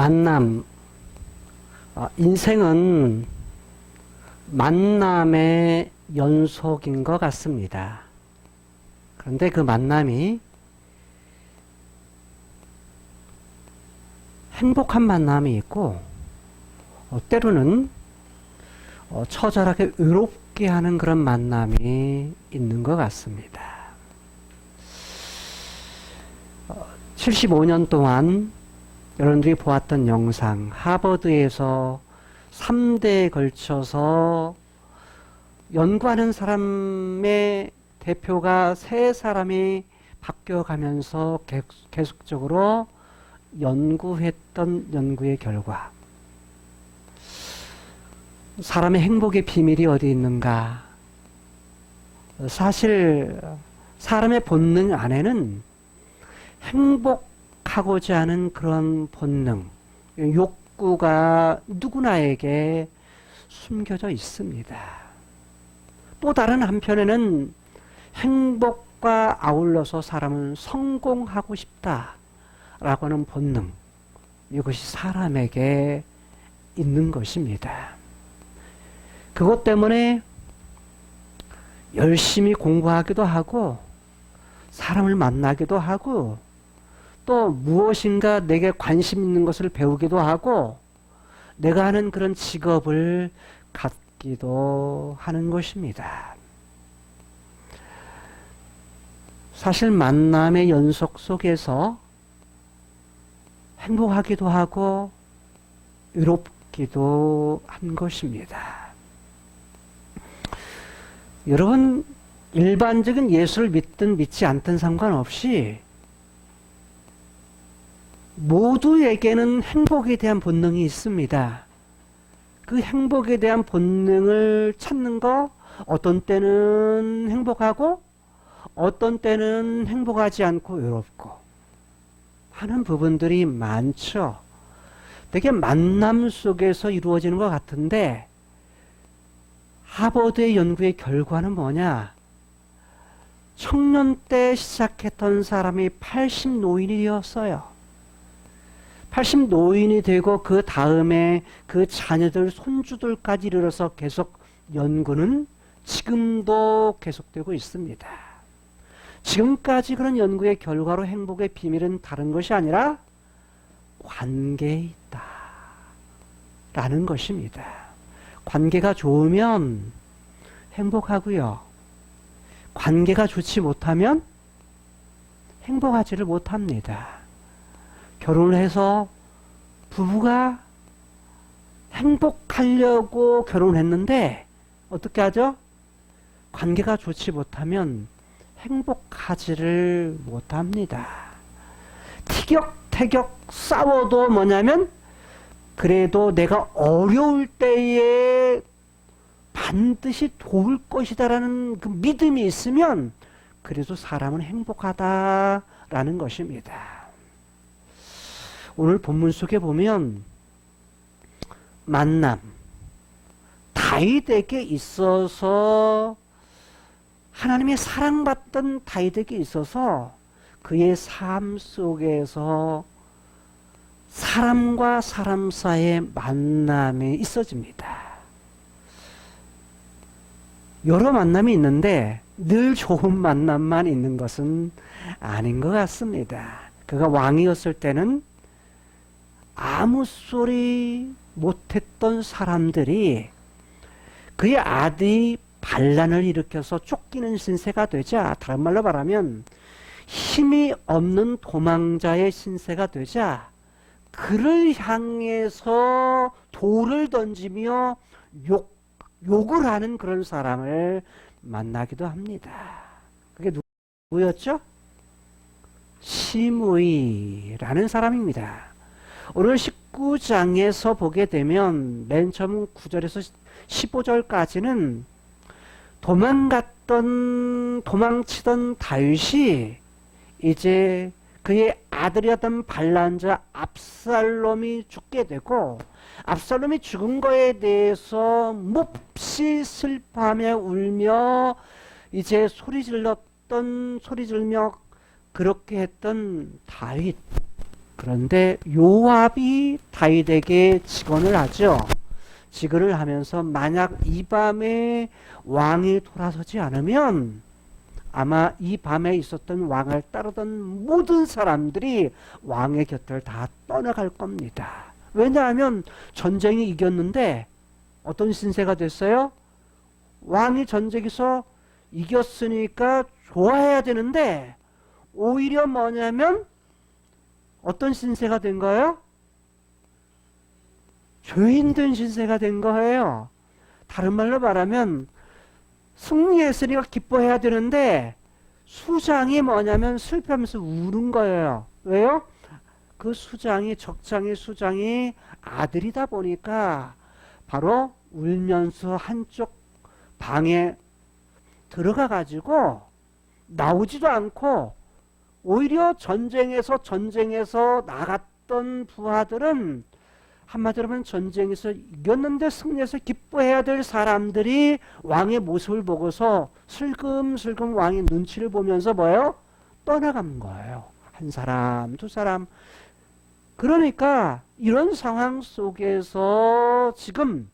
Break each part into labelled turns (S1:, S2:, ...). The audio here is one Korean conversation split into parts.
S1: 만남, 인생은 만남의 연속인 것 같습니다. 그런데 그 만남이 행복한 만남이 있고, 때로는 처절하게 외롭게 하는 그런 만남이 있는 것 같습니다. 75년 동안 여러분들이 보았던 영상, 하버드에서 3대에 걸쳐서 연구하는 사람의 대표가 3사람이 바뀌어가면서 계속적으로 연구했던 연구의 결과, 사람의 행복의 비밀이 어디 있는가? 사실 사람의 본능 안에는 행복하고자 하는 그런 본능, 욕구가 누구나에게 숨겨져 있습니다. 또 다른 한편에는 행복과 아울러서 사람은 성공하고 싶다라고 하는 본능, 이것이 사람에게 있는 것입니다. 그것 때문에 열심히 공부하기도 하고 사람을 만나기도 하고 또 무엇인가 내게 관심 있는 것을 배우기도 하고 내가 하는 그런 직업을 갖기도 하는 것입니다. 사실 만남의 연속 속에서 행복하기도 하고 외롭기도 한 것입니다. 여러분, 일반적인 예수를 믿든 믿지 않든 상관없이 모두에게는 행복에 대한 본능이 있습니다. 그 행복에 대한 본능을 찾는 거, 어떤 때는 행복하고 어떤 때는 행복하지 않고 외롭고 하는 부분들이 많죠. 되게 만남 속에서 이루어지는 것 같은데 하버드의 연구의 결과는 뭐냐? 청년 때 시작했던 사람이 80노인이 되었어요. 80노인이 되고 그 다음에 그 자녀들, 손주들까지 이르러서 계속 연구는 지금도 계속되고 있습니다. 지금까지 그런 연구의 결과로 행복의 비밀은 다른 것이 아니라 관계에 있다 라는 것입니다. 관계가 좋으면 행복하고요. 관계가 좋지 못하면 행복하지를 못합니다. 결혼을 해서 부부가 행복하려고 결혼했는데 어떻게 하죠? 관계가 좋지 못하면 행복하지를 못합니다. 티격태격 싸워도 뭐냐면 그래도 내가 어려울 때에 반드시 도울 것이다라는 그 믿음이 있으면 그래도 사람은 행복하다라는 것입니다. 오늘 본문 속에 보면 만남, 다윗에게 있어서 하나님의 사랑받던 다윗에게 있어서 그의 삶 속에서 사람과 사람 사이의 만남이 있어집니다. 여러 만남이 있는데 늘 좋은 만남만 있는 것은 아닌 것 같습니다. 그가 왕이었을 때는 아무 소리 못했던 사람들이 그의 아들이 반란을 일으켜서 쫓기는 신세가 되자, 다른 말로 말하면 힘이 없는 도망자의 신세가 되자 그를 향해서 돌을 던지며 욕을 하는 그런 사람을 만나기도 합니다. 그게 누구였죠? 시므이라는 사람입니다. 오늘 19장에서 보게 되면 맨 처음 9절에서 15절까지는 도망치던 다윗이 이제 그의 아들이었던 반란자 압살롬이 죽게 되고 압살롬이 죽은 거에 대해서 몹시 슬퍼하며 울며 이제 소리 질며 그렇게 했던 다윗, 그런데 요압이 다윗에게 직언을 하죠. 직언을 하면서 만약 이 밤에 왕이 돌아서지 않으면 아마 이 밤에 있었던 왕을 따르던 모든 사람들이 왕의 곁을 다 떠나갈 겁니다. 왜냐하면 전쟁이 이겼는데 어떤 신세가 됐어요? 왕이 전쟁에서 이겼으니까 좋아해야 되는데 오히려 뭐냐면 어떤 신세가 된 거예요? 죄인된 신세가 된 거예요. 다른 말로 말하면 승리했으니까 기뻐해야 되는데 수장이 뭐냐면 슬퍼하면서 우는 거예요. 왜요? 그 수장이 적장의 수장이 아들이다 보니까 바로 울면서 한쪽 방에 들어가 가지고 나오지도 않고 오히려 전쟁에서 나갔던 부하들은 한마디로 하면 전쟁에서 이겼는데 승리해서 기뻐해야 될 사람들이 왕의 모습을 보고서 슬금슬금 왕의 눈치를 보면서 뭐예요? 떠나간 거예요. 한 사람, 두 사람. 그러니까 이런 상황 속에서 지금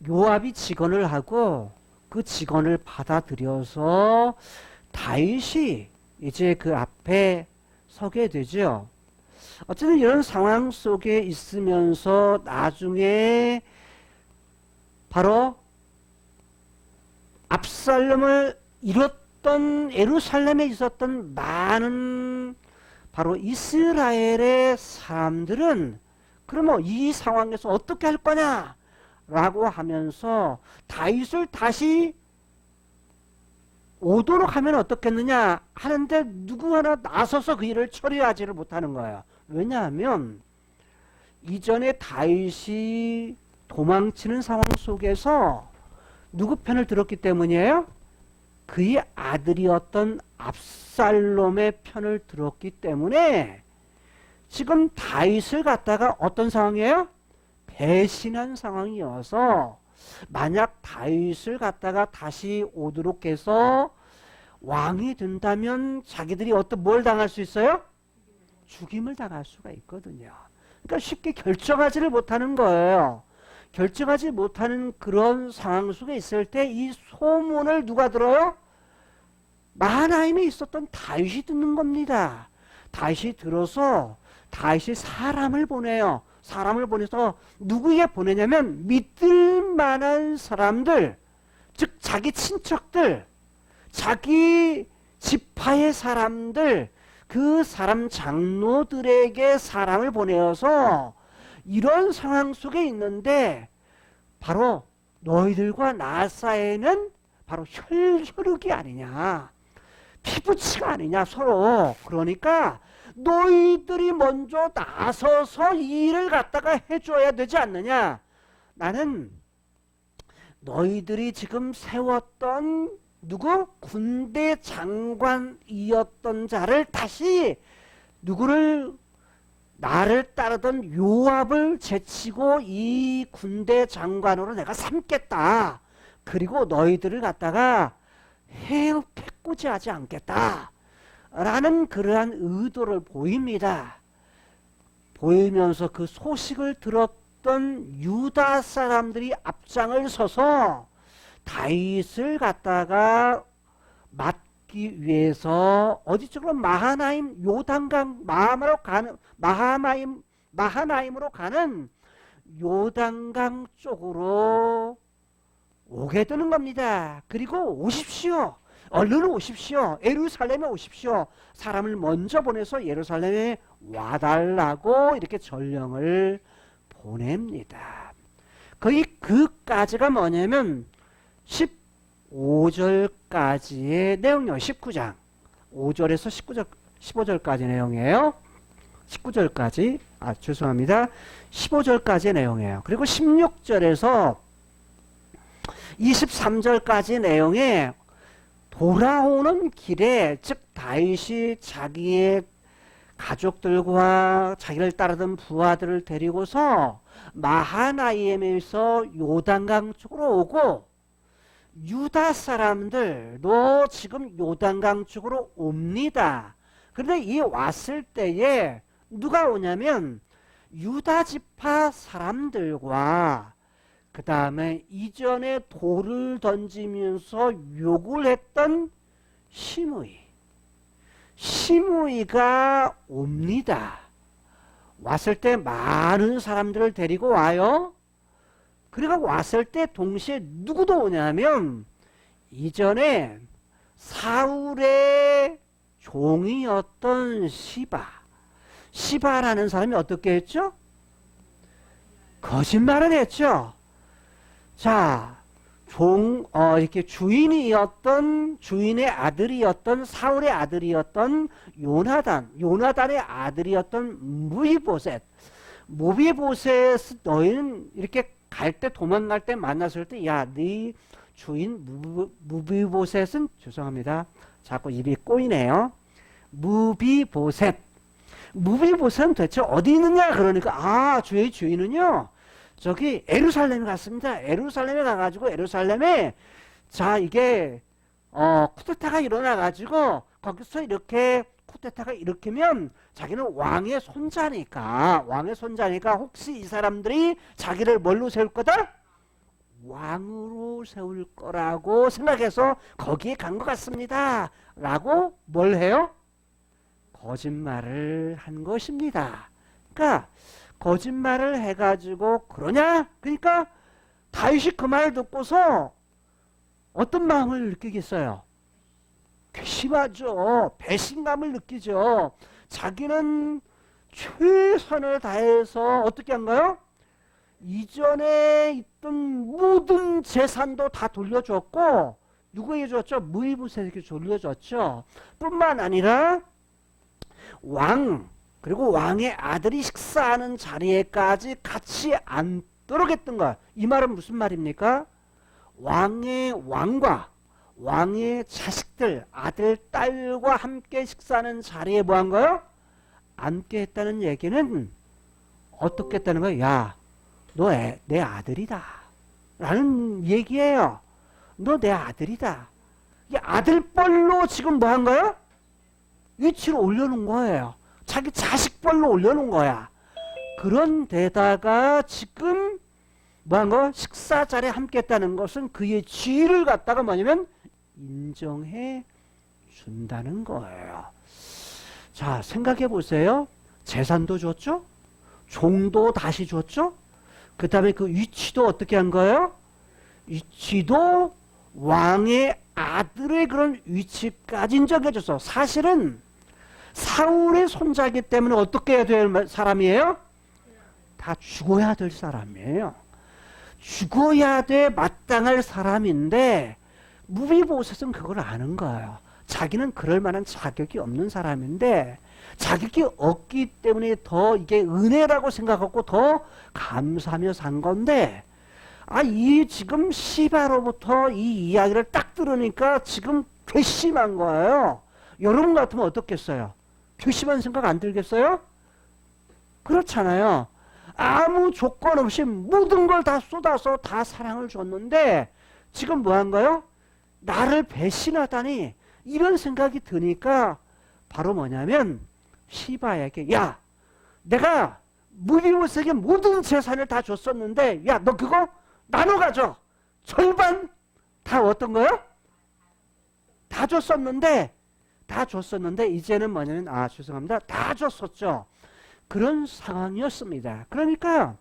S1: 요압이 직언을 하고 그 직언을 받아들여서 다윗이 이제 그 앞에 서게 되죠. 어쨌든 이런 상황 속에 있으면서 나중에 바로 압살롬을 이뤘던 예루살렘에 있었던 많은 바로 이스라엘의 사람들은 그러면 이 상황에서 어떻게 할 거냐 라고 하면서 다윗을 다시 오도록 하면 어떻겠느냐 하는데 누구 하나 나서서 그 일을 처리하지를 못하는 거예요. 왜냐하면 이전에 다윗이 도망치는 상황 속에서 누구 편을 들었기 때문이에요? 그의 아들이었던 압살롬의 편을 들었기 때문에 지금 다윗을 갖다가 어떤 상황이에요? 배신한 상황이어서 만약 다윗을 갖다가 다시 오도록 해서 왕이 된다면 자기들이 뭘 당할 수 있어요? 죽임을 당할 수가 있거든요. 그러니까 쉽게 결정하지를 못하는 거예요. 결정하지 못하는 그런 상황 속에 있을 때 이 소문을 누가 들어요? 마하나임에 있었던 다윗이 듣는 겁니다. 다윗이 들어서 다윗이 사람을 보내요. 사람을 보내서 누구에게 보내냐면 믿을 만한 사람들, 즉 자기 친척들, 자기 지파의 사람들, 그 사람 장로들에게 사람을 보내어서 이런 상황 속에 있는데 바로 너희들과 나 사이에는 바로 혈육이 아니냐, 피부치가 아니냐 서로. 그러니까 너희들이 먼저 나서서 이 일을 갖다가 해줘야 되지 않느냐. 나는 너희들이 지금 세웠던 누구? 군대 장관이었던 자를 다시 누구를 나를 따르던 요압을 제치고 이 군대 장관으로 내가 삼겠다. 그리고 너희들을 갖다가 해코지하지 않겠다. 라는 그러한 의도를 보입니다. 보이면서 그 소식을 들었던 유다 사람들이 앞장을 서서 다윗을 갖다가 맞기 위해서 어디 쪽으로 마하나임 요단강 마하나임으로 가는 요단강 쪽으로 오게 되는 겁니다. 그리고 오십시오. 얼른 오십시오. 예루살렘에 오십시오. 사람을 먼저 보내서 예루살렘에 와달라고 이렇게 전령을 보냅니다. 거의 그까지가 뭐냐면 15절까지의 내용이에요. 19장 5절에서 15절까지 내용이에요. 19절까지 죄송합니다. 15절까지 내용이에요. 그리고 16절에서 23절까지 내용에 돌아오는 길에, 즉 다윗이 자기의 가족들과 자기를 따르던 부하들을 데리고서 마하나임에서 요단강 쪽으로 오고 유다 사람들도 지금 요단강 쪽으로 옵니다. 그런데 이 왔을 때에 누가 오냐면 유다 지파 사람들과 그 다음에 이전에 돌을 던지면서 욕을 했던 시므이가 옵니다. 왔을 때 많은 사람들을 데리고 와요. 그리고 왔을 때 동시에 누구도 오냐면 이전에 사울의 종이었던 시바라는 사람이 어떻게 했죠? 거짓말을 했죠. 자, 이렇게 주인의 아들이었던 사울의 아들이었던 요나단의 아들이었던 무비보셋 너희는 이렇게 갈 때 도망갈 때 만났을 때 야, 네 주인 무비보셋은 죄송합니다. 자꾸 입이 꼬이네요. 무비보셋은 도대체 어디 있느냐 그러니까 주의 주인은요. 저기 예루살렘에 갔습니다. 예루살렘에 가가지고 예루살렘에 자 이게 쿠데타가 일어나가지고 거기서 이렇게 쿠데타가 일으키면 자기는 왕의 손자니까 혹시 이 사람들이 자기를 뭘로 세울 거다? 왕으로 세울 거라고 생각해서 거기에 간 것 같습니다. 라고 뭘 해요? 거짓말을 한 것입니다. 그러니까 거짓말을 해가지고 그러냐? 그러니까 다윗이 그 말 듣고서 어떤 마음을 느끼겠어요? 괘씸하죠. 배신감을 느끼죠. 자기는 최선을 다해서 어떻게 한 거요? 이전에 있던 모든 재산도 다 돌려줬고 누구에게 줬죠? 무비보셋에게 돌려줬죠. 뿐만 아니라 그리고 왕의 아들이 식사하는 자리에까지 같이 앉도록 했던 거야. 이 말은 무슨 말입니까? 왕과 왕의 자식들, 아들, 딸과 함께 식사하는 자리에 뭐 한 거요? 앉게 했다는 얘기는 어떻게 했다는 거야? 야, 너 내 아들이다. 라는 얘기예요. 너 내 아들이다. 이 아들뻘로 지금 뭐 한 거야? 위치로 올려놓은 거예요. 자기 자식뻘로 올려놓은 거야. 그런 데다가 지금 뭐 한 거? 식사 자리에 함께 했다는 것은 그의 지위를 갖다가 뭐냐면 인정해 준다는 거예요. 자, 생각해 보세요. 재산도 줬죠? 종도 다시 줬죠? 그 다음에 그 위치도 어떻게 한 거예요? 위치도 왕의 아들의 그런 위치까지 인정해 줬어. 사실은 사울의 손자이기 때문에 어떻게 해야 될 사람이에요? 다 죽어야 될 사람이에요. 죽어야 돼 마땅할 사람인데 무비보셋은 그걸 아는 거예요. 자기는 그럴 만한 자격이 없는 사람인데 자격이 없기 때문에 더 이게 은혜라고 생각하고 더 감사하며 산 건데 이 지금 시바로부터 이 이야기를 딱 들으니까 지금 괘씸한 거예요. 여러분 같으면 어떻겠어요? 괘씸한 생각 안 들겠어요? 그렇잖아요. 아무 조건 없이 모든 걸 다 쏟아서 다 사랑을 줬는데 지금 뭐 한 거예요? 나를 배신하다니 이런 생각이 드니까 바로 뭐냐면 시바에게 야 내가 무비보셋에게 모든 재산을 다 줬었는데 야 너 그거 나눠 가져. 절반 다 어떤 거요? 다 줬었는데 이제는 뭐냐면 죄송합니다. 다 줬었죠. 그런 상황이었습니다. 그러니까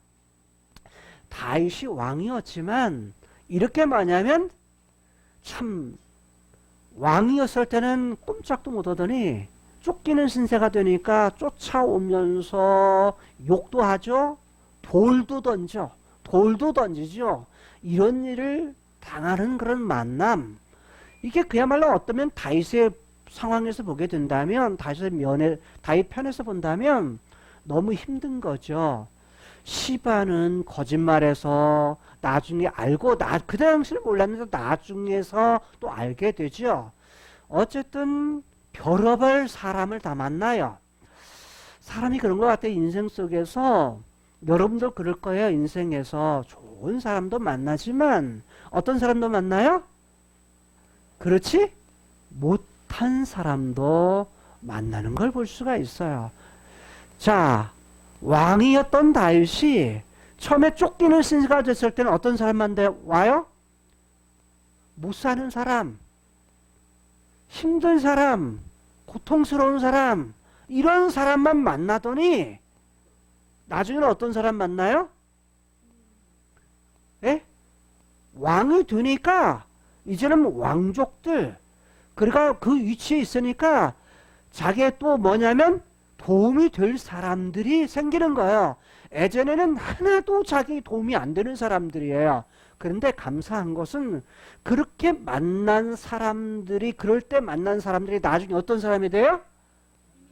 S1: 다윗이 왕이었지만 이렇게 뭐냐면 참 왕이었을 때는 꼼짝도 못하더니 쫓기는 신세가 되니까 쫓아오면서 욕도 하죠. 돌도 던지죠. 이런 일을 당하는 그런 만남. 이게 그야말로 어쩌면 다윗의 상황에서 보게 된다면 다윗 편에서 본다면 너무 힘든 거죠. 시바는 거짓말해서 나중에 알고 그 당시를 몰랐는데 나중에서 또 알게 되죠. 어쨌든 별의별 사람을 다 만나요. 사람이 그런 것 같아요. 인생 속에서 여러분도 그럴 거예요. 인생에서 좋은 사람도 만나지만 어떤 사람도 만나요? 그렇지? 못한 사람도 만나는 걸 볼 수가 있어요. 자, 왕이었던 다윗이 처음에 쫓기는 신세가 됐을 때는 어떤 사람한테 와요? 못 사는 사람, 힘든 사람, 고통스러운 사람, 이런 사람만 만나더니 나중에는 어떤 사람 만나요? 예? 왕이 되니까 이제는 왕족들, 그러니까 그 위치에 있으니까 자기의 또 뭐냐면 도움이 될 사람들이 생기는 거예요. 예전에는 하나도 자기 도움이 안 되는 사람들이에요. 그런데 감사한 것은 그렇게 만난 사람들이, 그럴 때 만난 사람들이 나중에 어떤 사람이 돼요?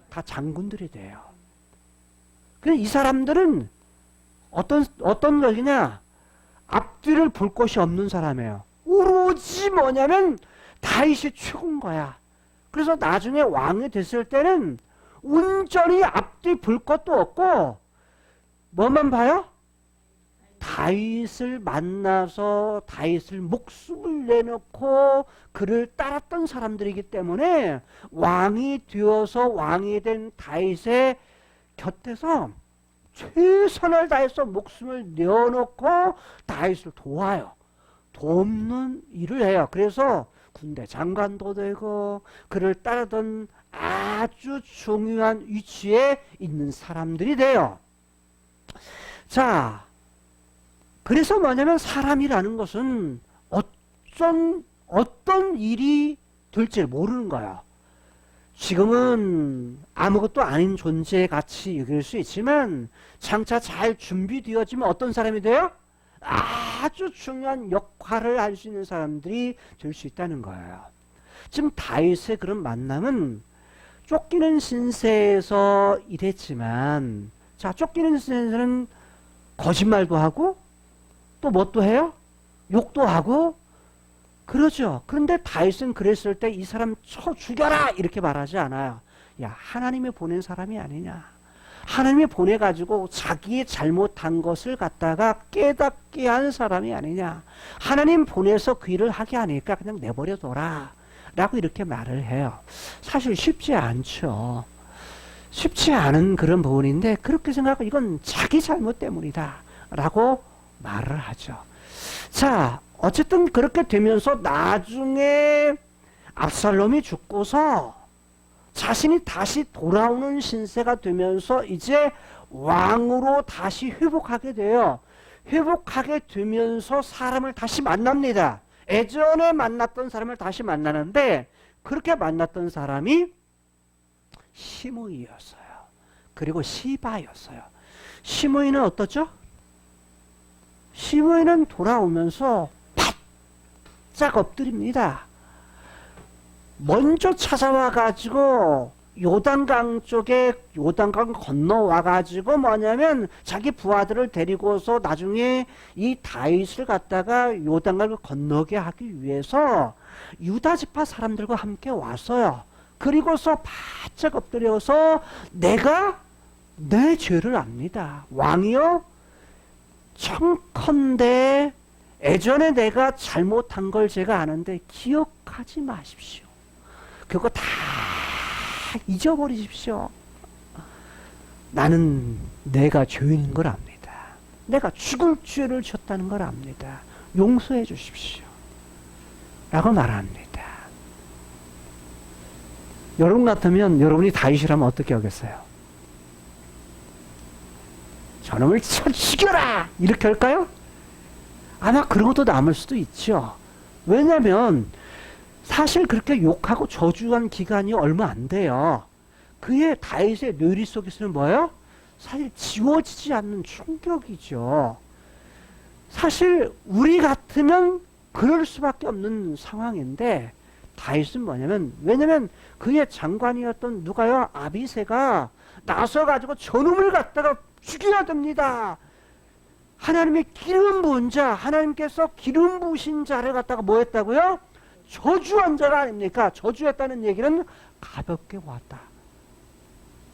S1: 다 장군들이 돼요. 그래서 이 사람들은 어떤 것이냐? 앞뒤를 볼 것이 없는 사람이에요. 오로지 뭐냐면 다윗이 최고인 거야. 그래서 나중에 왕이 됐을 때는 온전히 앞뒤 볼 것도 없고 뭐만 봐요? 다윗을 만나서 다윗을 목숨을 내놓고 그를 따랐던 사람들이기 때문에 왕이 되어서 왕이 된 다윗의 곁에서 최선을 다해서 목숨을 내어놓고 다윗을 도와요. 돕는 일을 해요. 그래서 군대 장관도 되고 그를 따르던 아주 중요한 위치에 있는 사람들이 돼요. 자, 그래서 뭐냐면 사람이라는 것은 어떤 일이 될지 모르는 거야. 지금은 아무것도 아닌 존재 같이 여길 수 있지만 장차 잘 준비되어지면 어떤 사람이 돼요? 아주 중요한 역할을 할 수 있는 사람들이 될 수 있다는 거예요. 지금 다윗의 그런 만남은 쫓기는 신세에서 이랬지만, 자, 쫓기는 신세에서는 거짓말도 하고 또 뭣도 해요? 욕도 하고 그러죠. 그런데 다윗은 그랬을 때 이 사람 쳐 죽여라 이렇게 말하지 않아요. 야, 하나님이 보낸 사람이 아니냐. 하나님이 보내가지고 자기의 잘못한 것을 갖다가 깨닫게 한 사람이 아니냐. 하나님 보내서 그 일을 하게 하니까 그냥 내버려둬라 라고 이렇게 말을 해요. 사실 쉽지 않죠. 쉽지 않은 그런 부분인데 그렇게 생각하고 이건 자기 잘못 때문이다 라고 말을 하죠. 자, 어쨌든 그렇게 되면서 나중에 압살롬이 죽고서 자신이 다시 돌아오는 신세가 되면서 이제 왕으로 다시 회복하게 돼요. 회복하게 되면서 사람을 다시 만납니다. 예전에 만났던 사람을 다시 만나는데 그렇게 만났던 사람이 시므이였어요. 그리고 시바였어요. 시므이는 어떻죠? 시므이는 돌아오면서 바짝 엎드립니다. 먼저 찾아와 가지고 요단강 쪽에 요단강 건너와 가지고 뭐냐면 자기 부하들을 데리고서 나중에 이 다윗을 갖다가 요단강을 건너게 하기 위해서 유다 지파 사람들과 함께 왔어요. 그리고서 바짝 엎드려서 내가 내 죄를 압니다. 왕이요, 청컨대 예전에 내가 잘못한 걸 제가 아는데 기억하지 마십시오. 그거 다 잊어버리십시오. 나는 내가 죄인인 걸 압니다. 내가 죽을 죄를 졌다는 걸 압니다. 용서해 주십시오. 라고 말합니다. 여러분 같으면 여러분이 다윗이라면 어떻게 하겠어요? 저놈을 쳐 죽여라! 이렇게 할까요? 아마 그런 것도 남을 수도 있죠. 왜냐하면 사실 그렇게 욕하고 저주한 기간이 얼마 안 돼요. 그의 다윗의 뇌리 속에서는 뭐예요? 사실 지워지지 않는 충격이죠. 사실 우리 같으면 그럴 수밖에 없는 상황인데 다윗은 뭐냐면, 왜냐면 그의 장관이었던 누가요? 아비새가 나서가지고 저놈을 갖다가 죽여야 됩니다. 하나님의 기름 부은 자, 하나님께서 기름 부으신 자를 갖다가 뭐 했다고요? 저주한 자가 아닙니까? 저주했다는 얘기는 가볍게 왔다.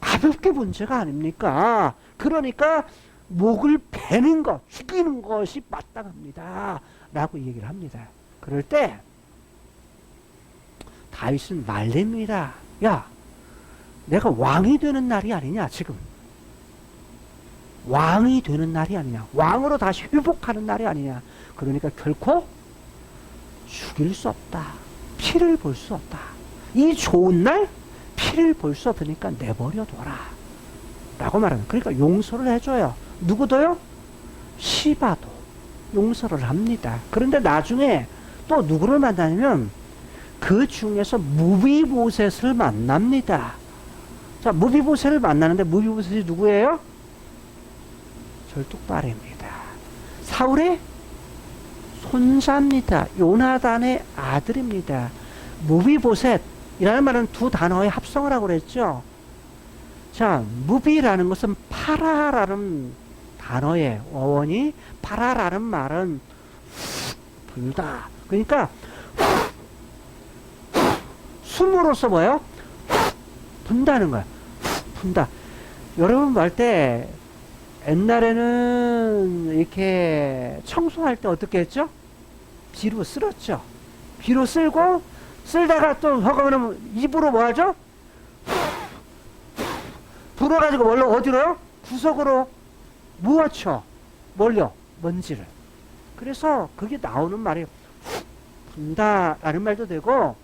S1: 가볍게 본 죄가 아닙니까? 그러니까 목을 베는 것, 죽이는 것이 마땅합니다. 라고 얘기를 합니다. 그럴 때 다윗은 말립니다. 야, 내가 왕이 되는 날이 아니냐 지금. 왕이 되는 날이 아니냐. 왕으로 다시 회복하는 날이 아니냐. 그러니까 결코 죽일 수 없다. 피를 볼 수 없다. 이 좋은 날 피를 볼 수 없으니까 내버려둬라 라고 말하는. 그러니까 용서를 해줘요. 누구도요? 시바도 용서를 합니다. 그런데 나중에 또 누구를 만나냐면 그 중에서 무비보셋을 만납니다. 자, 무비보셋을 만나는데 무비보셋이 누구예요? 절뚝발입니다. 사울의 손자입니다. 요나단의 아들입니다. 무비보셋이라는 말은 두 단어의 합성을 하고 그랬죠. 자, 무비라는 것은 파라라는 단어의 어원이, 파라라는 말은 불다. 그러니까 숨으로써 뭐예요? 분다는 거야. 분다. 여러분 말 때 옛날에는 이렇게 청소할 때 어떻게 했죠? 비로 쓸었죠. 비로 쓸고 쓸다가 또 허가면 입으로 뭐 하죠? 불어가지고 뭘로 어디로요? 구석으로 무어쳐. 뭘요? 먼지를. 그래서 그게 나오는 말이 분다라는 말도 되고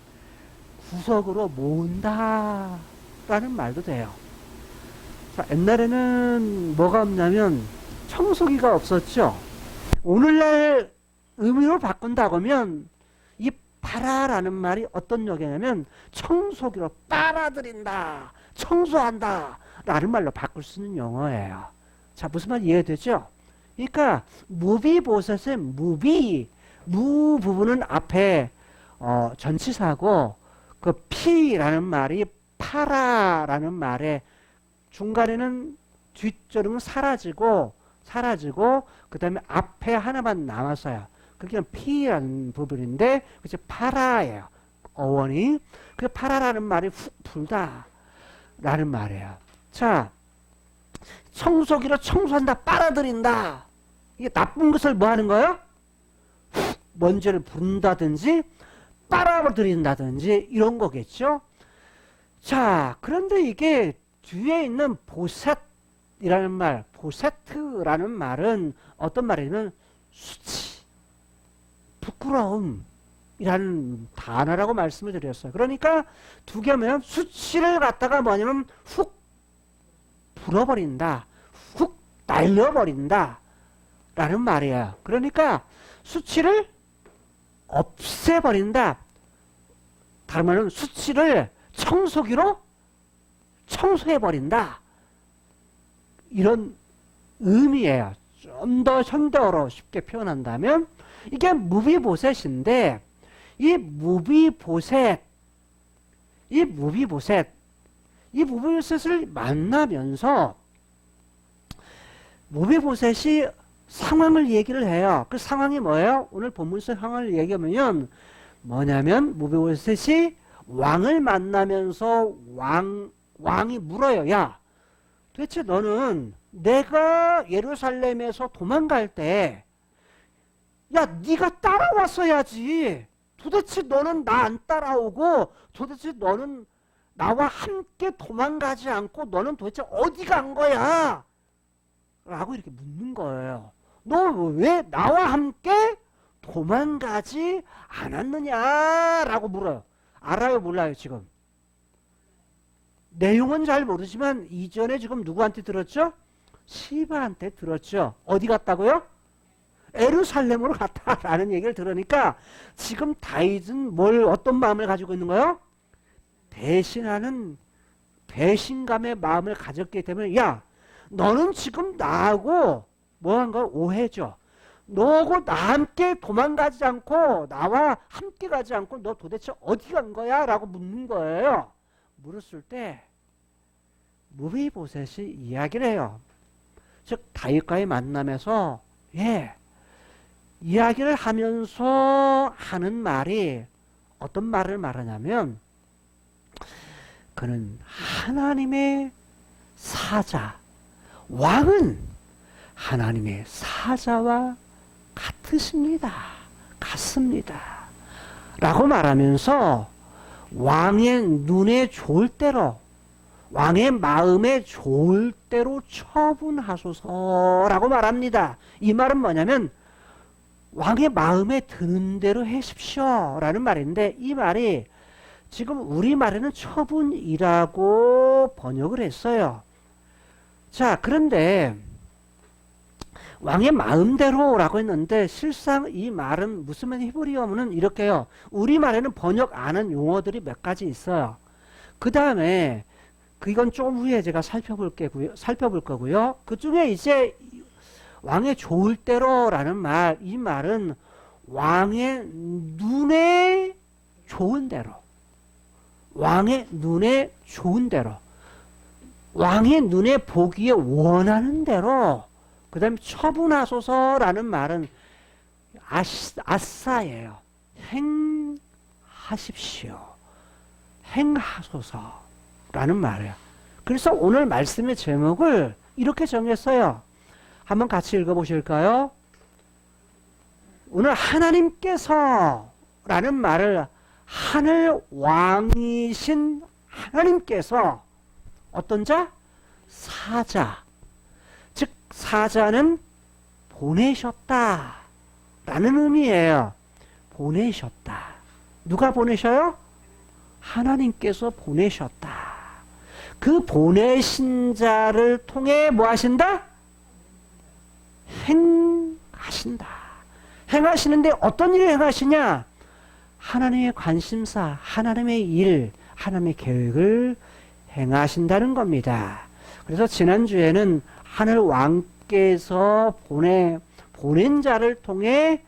S1: 구석으로 모은다라는 말도 돼요. 자, 옛날에는 뭐가 없냐면 청소기가 없었죠. 오늘날 의미로 바꾼다고 하면 이 빨아라는 말이 어떤 역이냐면 청소기로 빨아들인다, 청소한다 라는 말로 바꿀 수 있는 용어예요. 자, 무슨 말 이해되죠? 그러니까 무비보셋의 무 부분은 앞에 전치사고 그 피라는 말이 파라라는 말에 중간에는 뒷절은 사라지고 그 다음에 앞에 하나만 남았어요. 그게 피라는 부분인데 그게 파라예요. 어원이. 그 파라라는 말이 훅 불다 라는 말이에요. 자, 청소기로 청소한다, 빨아들인다. 이게 나쁜 것을 뭐 하는 거예요? 먼지를 부른다든지 빨아들인다든지 이런 거겠죠. 자, 그런데 이게 뒤에 있는 보셋이라는 말, 보세트라는 말은 어떤 말이냐면 수치, 부끄러움이라는 단어라고 말씀을 드렸어요. 그러니까 두 개면 수치를 갖다가 뭐냐면 훅 불어버린다, 훅 날려버린다 라는 말이에요. 그러니까 수치를 없애버린다. 다른 말은 수치를 청소기로 청소해버린다. 이런 의미예요. 좀 더 현대어로 쉽게 표현한다면 이게 무비보셋인데 이 무비보셋을 만나면서 무비보셋이 상황을 얘기를 해요. 그 상황이 뭐예요? 오늘 본문서 상황을 얘기하면 뭐냐면 무비보셋이 왕을 만나면서 왕이 물어요. 야, 도대체 너는 내가 예루살렘에서 도망갈 때 야, 네가 따라왔어야지. 도대체 너는 나 안 따라오고 도대체 너는 나와 함께 도망가지 않고 너는 도대체 어디 간 거야? 라고 이렇게 묻는 거예요. 너 왜 나와 함께 도망가지 않았느냐? 라고 물어요. 알아요? 몰라요? 지금? 내용은 잘 모르지만 이전에 지금 누구한테 들었죠? 시바한테 들었죠. 어디 갔다고요? 예루살렘으로 갔다라는 얘기를 들으니까 지금 다윗은 어떤 마음을 가지고 있는 거예요? 배신하는 배신감의 마음을 가졌기 때문에 야, 너는 지금 나하고 뭐한 걸 오해죠. 너하고 나 함께 도망가지 않고 나와 함께 가지 않고 너 도대체 어디 간 거야? 라고 묻는 거예요. 물었을 때 무비보셋이 이야기를 해요. 즉 다윗과의 만남에서 이야기를 하면서 하는 말이 어떤 말을 말하냐면 그는 하나님의 사자, 왕은 하나님의 사자와 같습니다. 라고 말하면서 왕의 눈에 좋을 대로 왕의 마음에 좋을 대로 처분하소서라고 말합니다. 이 말은 뭐냐면 왕의 마음에 드는 대로 하십시오 라는 말인데, 이 말이 지금 우리말에는 처분이라고 번역을 했어요. 자, 그런데 왕의 마음대로라고 했는데 실상 이 말은 무슨 말, 히브리어는 이렇게요. 우리말에는 번역 안 한 용어들이 몇 가지 있어요. 그 다음에 이건 좀 후에 제가 살펴볼 거고요. 그 중에 이제 왕의 좋을 대로라는 말, 이 말은 왕의 눈에 좋은 대로, 왕의 눈에 좋은 대로, 왕의 눈에 보기에 원하는 대로, 그 다음에 처분하소서라는 말은 아싸예요. 행하십시오. 행하소서라는 말이에요. 그래서 오늘 말씀의 제목을 이렇게 정했어요. 한번 같이 읽어보실까요? 오늘 하나님께서 라는 말을 하늘 왕이신 하나님께서 어떤 자? 사자. 즉 사자는 보내셨다 라는 의미예요. 보내셨다. 누가 보내셔요? 하나님께서 보내셨다. 그 보내신 자를 통해 뭐 하신다? 행하신다. 행하시는데 어떤 일을 행하시냐? 하나님의 관심사, 하나님의 일, 하나님의 계획을 행하신다는 겁니다. 그래서 지난주에는 하늘 왕께서 보낸 자를 통해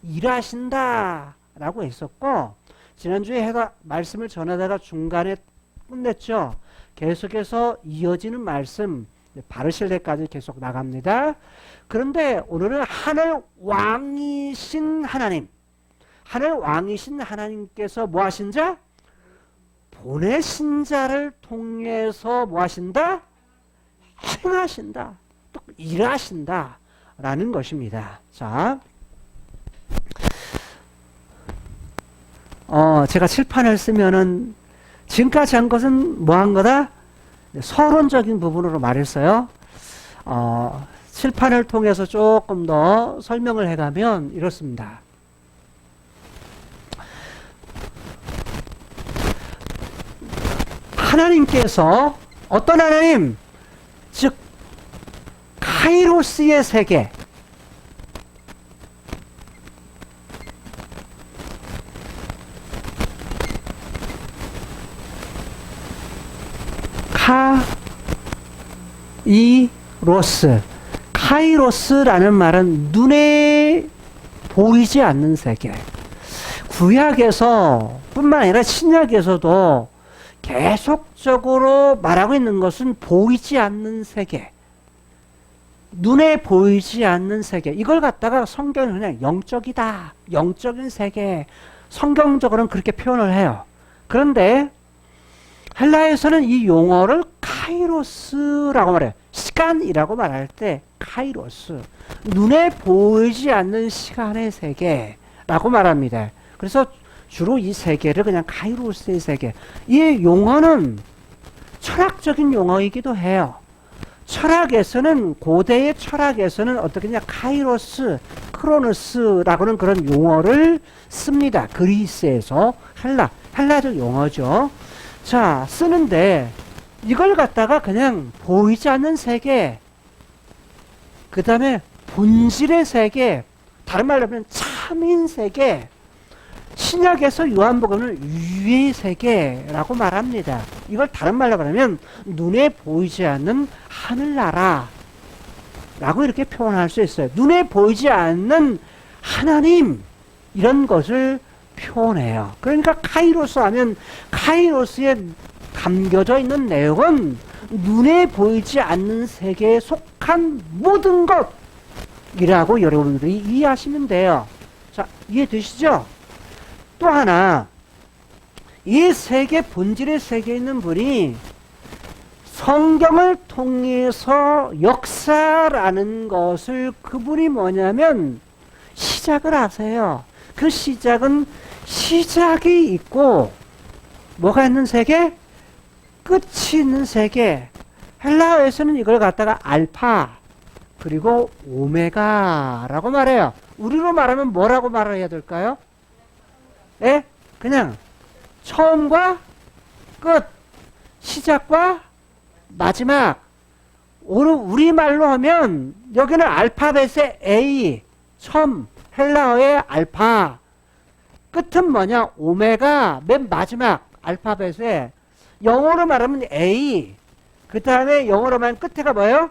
S1: 일하신다 라고 했었고, 지난주에 말씀을 전하다가 중간에 끝냈죠. 계속해서 이어지는 말씀 바르실 때까지 계속 나갑니다. 그런데 오늘은 하늘 왕이신 하나님, 하늘 왕이신 하나님께서 뭐 하신 자? 보내신 자를 통해서 뭐 하신다? 행하신다. 또 일하신다 라는 것입니다. 자, 제가 칠판을 쓰면은 지금까지 한 것은 뭐 한 거다? 서론적인 부분으로 말했어요. 칠판을 통해서 조금 더 설명을 해가면 이렇습니다. 하나님께서 어떤 하나님? 즉 카이로스의 세계, 카이로스라는 말은 눈에 보이지 않는 세계. 구약에서 뿐만 아니라 신약에서도 계속적으로 말하고 있는 것은 보이지 않는 세계, 눈에 보이지 않는 세계. 이걸 갖다가 성경은 그냥 영적이다, 영적인 세계, 성경적으로는 그렇게 표현을 해요. 그런데 헬라에서는 이 용어를 카이로스라고 말해요. 시간이라고 말할 때 카이로스, 눈에 보이지 않는 시간의 세계라고 말합니다. 그래서 주로 이 세계를 그냥 카이로스의 세계. 이 용어는 철학적인 용어이기도 해요. 철학에서는, 고대의 철학에서는 어떻게 하냐, 카이로스, 크로노스라고는 그런 용어를 씁니다. 그리스에서 헬라적 용어죠. 자, 쓰는데 이걸 갖다가 그냥 보이지 않는 세계, 그 다음에 본질의 세계, 다른 말로 하면 참인 세계, 신약에서 요한복음은 유의 세계라고 말합니다. 이걸 다른 말로 하면 눈에 보이지 않는 하늘나라 라고 이렇게 표현할 수 있어요. 눈에 보이지 않는 하나님, 이런 것을 표현해요. 그러니까 카이로스 하면 카이로스에 담겨져 있는 내용은 눈에 보이지 않는 세계에 속한 모든 것이라고 여러분들이 이해하시면 돼요. 자, 이해되시죠? 또 하나, 이 세계, 본질의 세계에 있는 분이 성경을 통해서 역사라는 것을, 그분이 뭐냐면 시작을 하세요. 그 시작은 시작이 있고 뭐가 있는 세계? 끝이 있는 세계. 헬라어에서는 이걸 갖다가 알파 그리고 오메가라고 말해요. 우리로 말하면 뭐라고 말해야 될까요? 예? 그냥 처음과 끝, 시작과 마지막. 우리말로 하면 여기는 알파벳의 A, 처음, 헬라어의 알파. 끝은 뭐냐? 오메가, 맨 마지막 알파벳에. 영어로 말하면 A. 그 다음에 영어로 말하면 끝에가 뭐예요?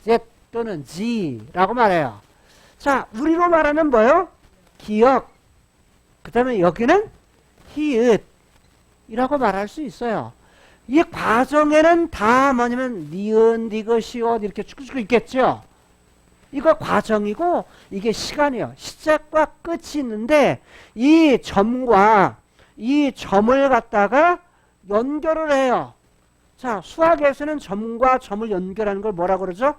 S1: Z 또는 G라고 말해요. 자, 우리로 말하면 뭐예요? 기억. 그 다음에 여기는 히읗이라고 말할 수 있어요. 이 과정에는 다 뭐냐면 니은, 니귿, 시옷 이렇게 쭉쭉 있겠죠. 이거 과정이고 이게 시간이에요. 시작과 끝이 있는데 이 점과 이 점을 갖다가 연결을 해요. 자, 수학에서는 점과 점을 연결하는 걸 뭐라고 그러죠?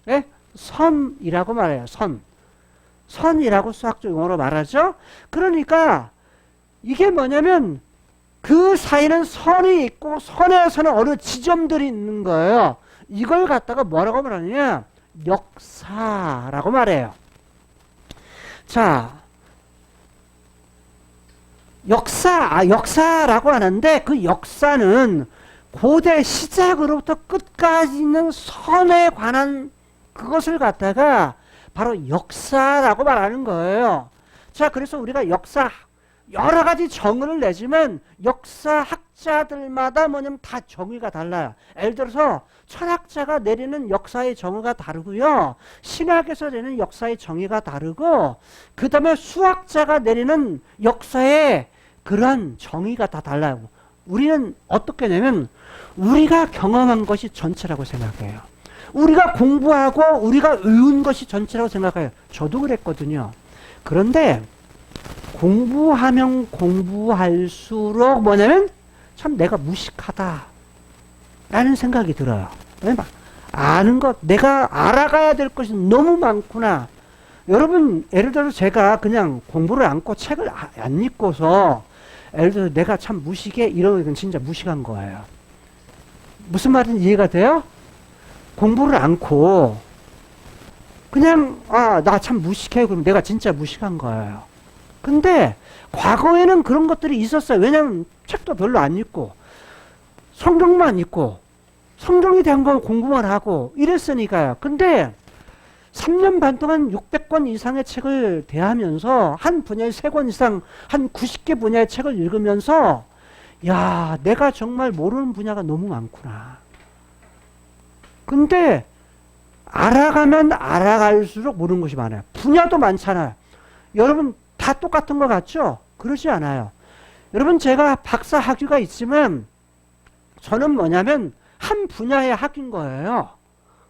S1: 네? 선이라고 말해요. 선. 선이라고 수학적 용어로 말하죠. 그러니까 이게 뭐냐면 그 사이는 선이 있고 선에서는 어느 지점들이 있는 거예요. 이걸 갖다가 뭐라고 말하느냐? 역사라고 말해요. 자, 역사라고 하는데 그 역사는 고대 시작으로부터 끝까지 있는 선에 관한 그것을 갖다가 바로 역사라고 말하는 거예요. 자, 그래서 우리가 역사 여러 가지 정의를 내지만 역사학자들마다 뭐냐면 다 정의가 달라요. 예를 들어서 철학자가 내리는 역사의 정의가 다르고요. 신학에서 내리는 역사의 정의가 다르고 그 다음에 수학자가 내리는 역사의 그런 정의가 다 달라요. 우리는 어떻게 하냐면 우리가 경험한 것이 전체라고 생각해요. 우리가 공부하고 우리가 외운 것이 전체라고 생각해요. 저도 그랬거든요. 그런데 공부하면 공부할수록 뭐냐면 참 내가 무식하다 라는 생각이 들어요. 왜냐면 아는 것, 내가 알아가야 될 것이 너무 많구나. 여러분, 예를 들어서 제가 그냥 공부를 않고 책을 안 읽고서 예를 들어서 내가 참 무식해 이러면 이건 진짜 무식한 거예요. 무슨 말인지 이해가 돼요? 공부를 않고 그냥 나 참 무식해 그러면 내가 진짜 무식한 거예요. 근데 과거에는 그런 것들이 있었어요. 왜냐면 책도 별로 안 읽고 성경만 읽고 성경에 대한 건 공부만 하고 이랬으니까요. 근데 3년 반 동안 600권 이상의 책을 대하면서 한 분야에 3권 이상 한 90개 분야의 책을 읽으면서 야, 내가 정말 모르는 분야가 너무 많구나. 근데 알아가면 알아갈수록 모르는 것이 많아요. 분야도 많잖아요. 여러분 다 똑같은 것 같죠? 그러지 않아요. 여러분 제가 박사 학위가 있지만 저는 뭐냐면 한 분야의 학위인 거예요.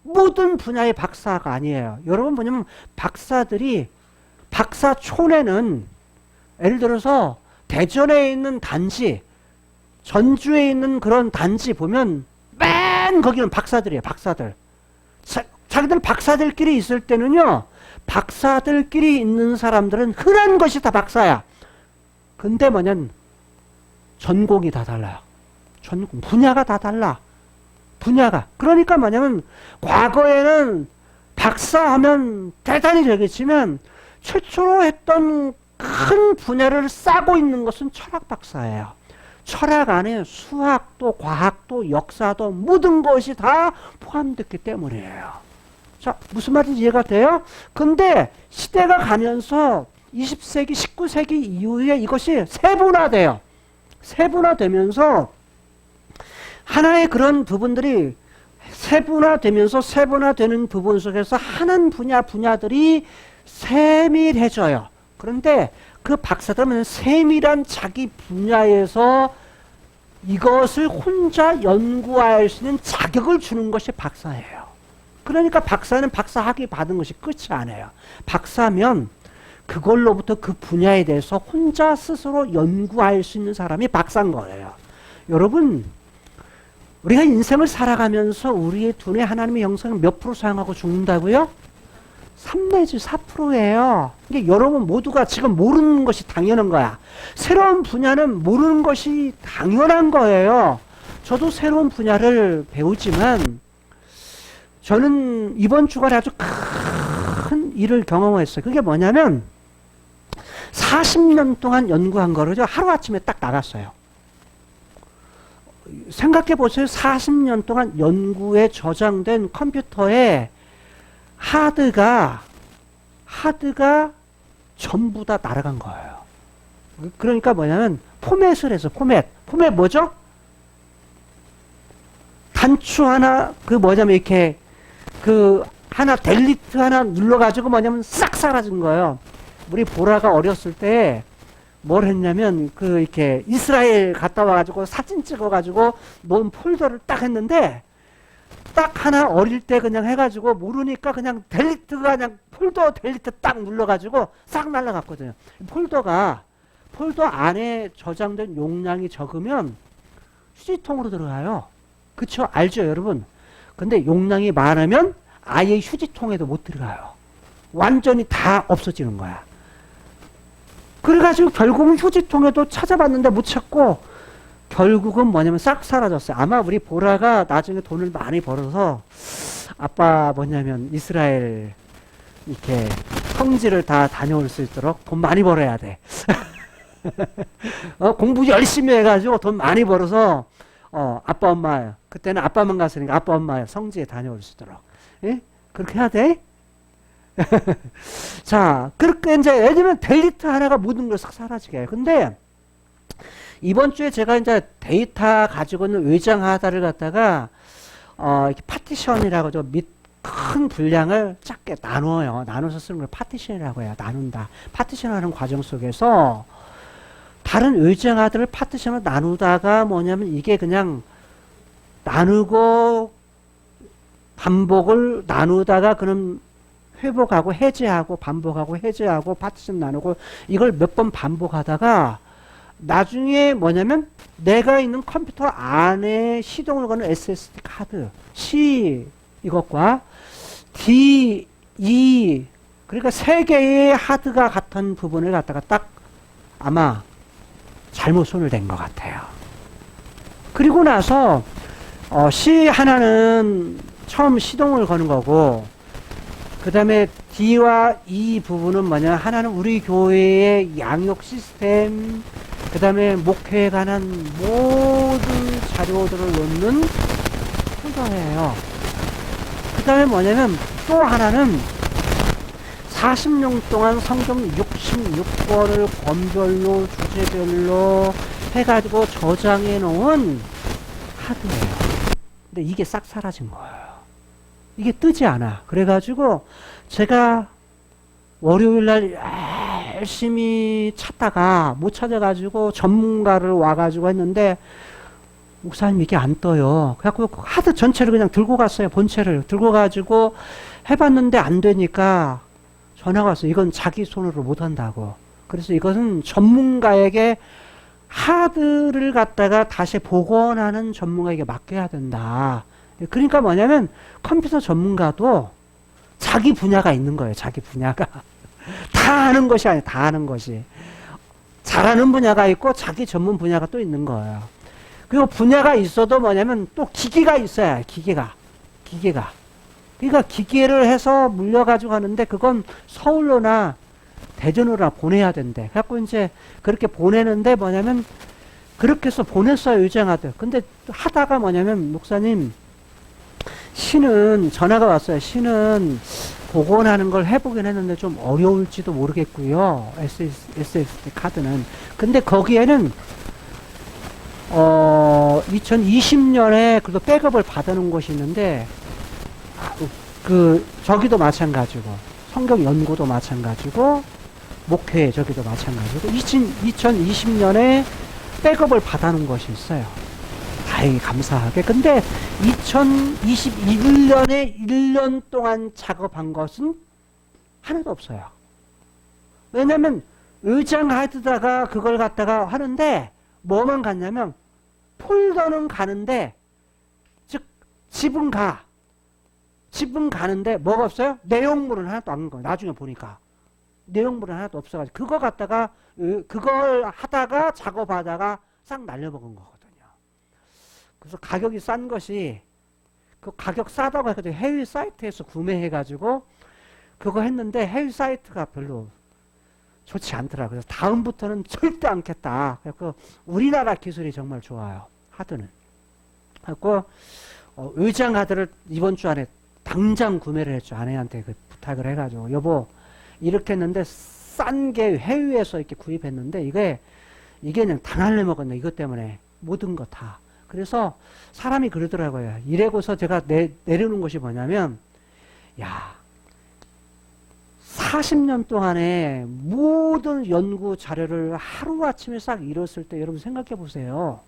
S1: 모든 분야의 박사가 아니에요. 여러분 뭐냐면 박사들이 박사촌에는 예를 들어서 대전에 있는 단지 전주에 있는 그런 단지 보면 맨 거기는 박사들이에요. 박사들. 자기들 박사들끼리 있을 때는요. 박사들끼리 있는 사람들은 흔한 것이 다 박사야. 근데 뭐냐면 전공이 다 달라요. 전공 분야가 다 달라. 분야가. 그러니까 뭐냐면 과거에는 박사하면 대단히 되겠지만 최초로 했던 큰 분야를 싸고 있는 것은 철학 박사예요. 철학 안에 수학도 과학도 역사도 모든 것이 다 포함됐기 때문이에요. 자, 무슨 말인지 이해가 돼요? 근데 시대가 가면서 20세기, 19세기 이후에 이것이 세분화돼요. 세분화되면서 하나의 그런 부분들이 세분화되는 부분 속에서 하는 분야들이 세밀해져요. 그런데 그 박사들은 세밀한 자기 분야에서 이것을 혼자 연구할 수 있는 자격을 주는 것이 박사예요. 그러니까 박사는 박사학위 받은 것이 끝이 아니에요. 박사면 그걸로부터 그 분야에 대해서 혼자 스스로 연구할 수 있는 사람이 박사인 거예요. 여러분, 우리가 인생을 살아가면서 우리의 두뇌 하나님의 영성을 몇 프로 사용하고 죽는다고요? 3 내지 4%예요. 이게 여러분 모두가 지금 모르는 것이 당연한 거야. 새로운 분야는 모르는 것이 당연한 거예요. 저도 새로운 분야를 배우지만 저는 이번 주간에 아주 큰 일을 경험했어요. 그게 뭐냐면 40년 동안 연구한 거를 하루아침에 딱 나갔어요. 생각해 보세요. 40년 동안 연구에 저장된 컴퓨터에 하드가 전부 다 날아간 거예요. 그러니까 뭐냐면 포맷을 해서 포맷 뭐죠? 단추 하나 이렇게 하나 델리트 하나 눌러가지고 싹 사라진 거예요. 우리 보라가 어렸을 때 뭘 했냐면 이렇게 이스라엘 갔다 와가지고 사진 찍어가지고 놓은 폴더를 딱 했는데 딱 하나 어릴 때 그냥 해가지고 모르니까 그냥 델리트가 그냥 폴더 델리트 딱 눌러가지고 싹 날라갔거든요. 폴더 안에 저장된 용량이 적으면 휴지통으로 들어가요. 그쵸? 알죠, 여러분? 근데 용량이 많으면 아예 휴지통에도 못 들어가요. 완전히 다 없어지는 거야. 그래가지고 결국은 휴지통에도 찾아봤는데 못 찾고 결국은 뭐냐면 싹 사라졌어요. 아마 우리 보라가 나중에 돈을 많이 벌어서 아빠 뭐냐면 이스라엘 이렇게 성지를 다 다녀올 수 있도록 돈 많이 벌어야 돼. 공부 열심히 해가지고 돈 많이 벌어서 아빠 엄마 그때는 아빠만 갔으니까 아빠 엄마 성지에 다녀올 수 있도록 예? 그렇게 해야 돼? 자, 그렇게 이제 왜냐면 델리트 하나가 모든 걸 싹 사라지게 해요. 근데 이번 주에 제가 이제 데이터 가지고 있는 외장 하드를 갖다가 이렇게 파티션이라고 큰 분량을 작게 나눠요. 나눠서 쓰는 걸 파티션이라고 해요. 나눈다. 파티션하는 과정 속에서 다른 외장 하드를 파티션으로 나누다가 뭐냐면 이게 그냥 나누고 반복을 나누다가 그럼 회복하고 해제하고 반복하고 해제하고 파티션 나누고 이걸 몇 번 반복하다가 나중에 뭐냐면 내가 있는 컴퓨터 안에 시동을 거는 SSD 카드 C 이것과 D, E 그러니까 세 개의 하드가 같은 부분을 갖다가 딱 아마 잘못 손을 댄 것 같아요. 그리고 나서 C 하나는 처음 시동을 거는 거고 그 다음에 D와 E 부분은 뭐냐 하나는 우리 교회의 양육 시스템 그 다음에 목회에 관한 모든 자료들을 놓는 폴더예요. 그 다음에 뭐냐면 또 하나는 40년 동안 성경 66권을 권별로 주제별로 해가지고 저장해 놓은 하드예요. 근데 이게 싹 사라진 거예요. 이게 뜨지 않아. 그래가지고 제가 월요일날 열심히 찾다가 못 찾아가지고 전문가를 와가지고 했는데 목사님 이게 안 떠요. 그래갖고 하드 전체를 그냥 들고 갔어요. 본체를 들고 가지고 해봤는데 안 되니까 전화가 왔어요. 이건 자기 손으로 못 한다고. 그래서 이것은 전문가에게 하드를 갖다가 다시 복원하는 전문가에게 맡겨야 된다. 그러니까 뭐냐면 컴퓨터 전문가도 자기 분야가 있는 거예요. 자기 분야가. 다 아는 것이 아니에요. 다 아는 것이. 잘하는 분야가 있고 자기 전문 분야가 또 있는 거예요. 그리고 분야가 있어도 뭐냐면 또 기계가 있어야 해요. 기계가. 그러니까 기계를 해서 물려가지고 하는데 그건 서울로나 대전으로나 보내야 된대. 그래갖고 이제 그렇게 보내는데 뭐냐면 그렇게 해서 보냈어요. 유정하드. 근데 하다가 뭐냐면 목사님 신은 전화가 왔어요. 신은 복원하는 걸 해보긴 했는데 좀 어려울지도 모르겠고요. SSD 카드는. 근데 거기에는 2020년에 그래도 백업을 받아놓은 것이 있는데 저기도 마찬가지고 성경 연구도 마찬가지고 목회 저기도 마찬가지고 2020년에 백업을 받아놓은 것이 있어요. 다행히 감사하게. 근데 2021년에 1년 동안 작업한 것은 하나도 없어요. 왜냐면 의장 하드다가 그걸 갖다가 하는데 뭐만 갔냐면 폴더는 가는데 즉 집은 가. 집은 가는데 뭐가 없어요? 내용물은 하나도 안 거예요. 나중에 보니까. 내용물은 하나도 없어가지고 그거 갖다가 그걸 하다가 작업하다가 싹 날려먹은 거거든요. 그래서 가격이 싼 것이 그 가격 싸다고 해가지고 해외 사이트에서 구매해가지고 그거 했는데 해외 사이트가 별로 좋지 않더라고요. 그래서 다음부터는 절대 않겠다. 그래서 우리나라 기술이 정말 좋아요. 하드는. 그래서 의장 하드를 이번 주 안에 당장 구매를 했죠. 아내한테 그 부탁을 해가지고 여보 이렇게 했는데 싼 게 해외에서 이렇게 구입했는데 이게 그냥 다 날려먹었네. 이것 때문에 모든 거 다. 그래서 사람이 그러더라고요. 이래고서 제가 내려놓은 것이 뭐냐면 야 40년 동안에 모든 연구 자료를 하루아침에 싹 잃었을 때 여러분 생각해 보세요.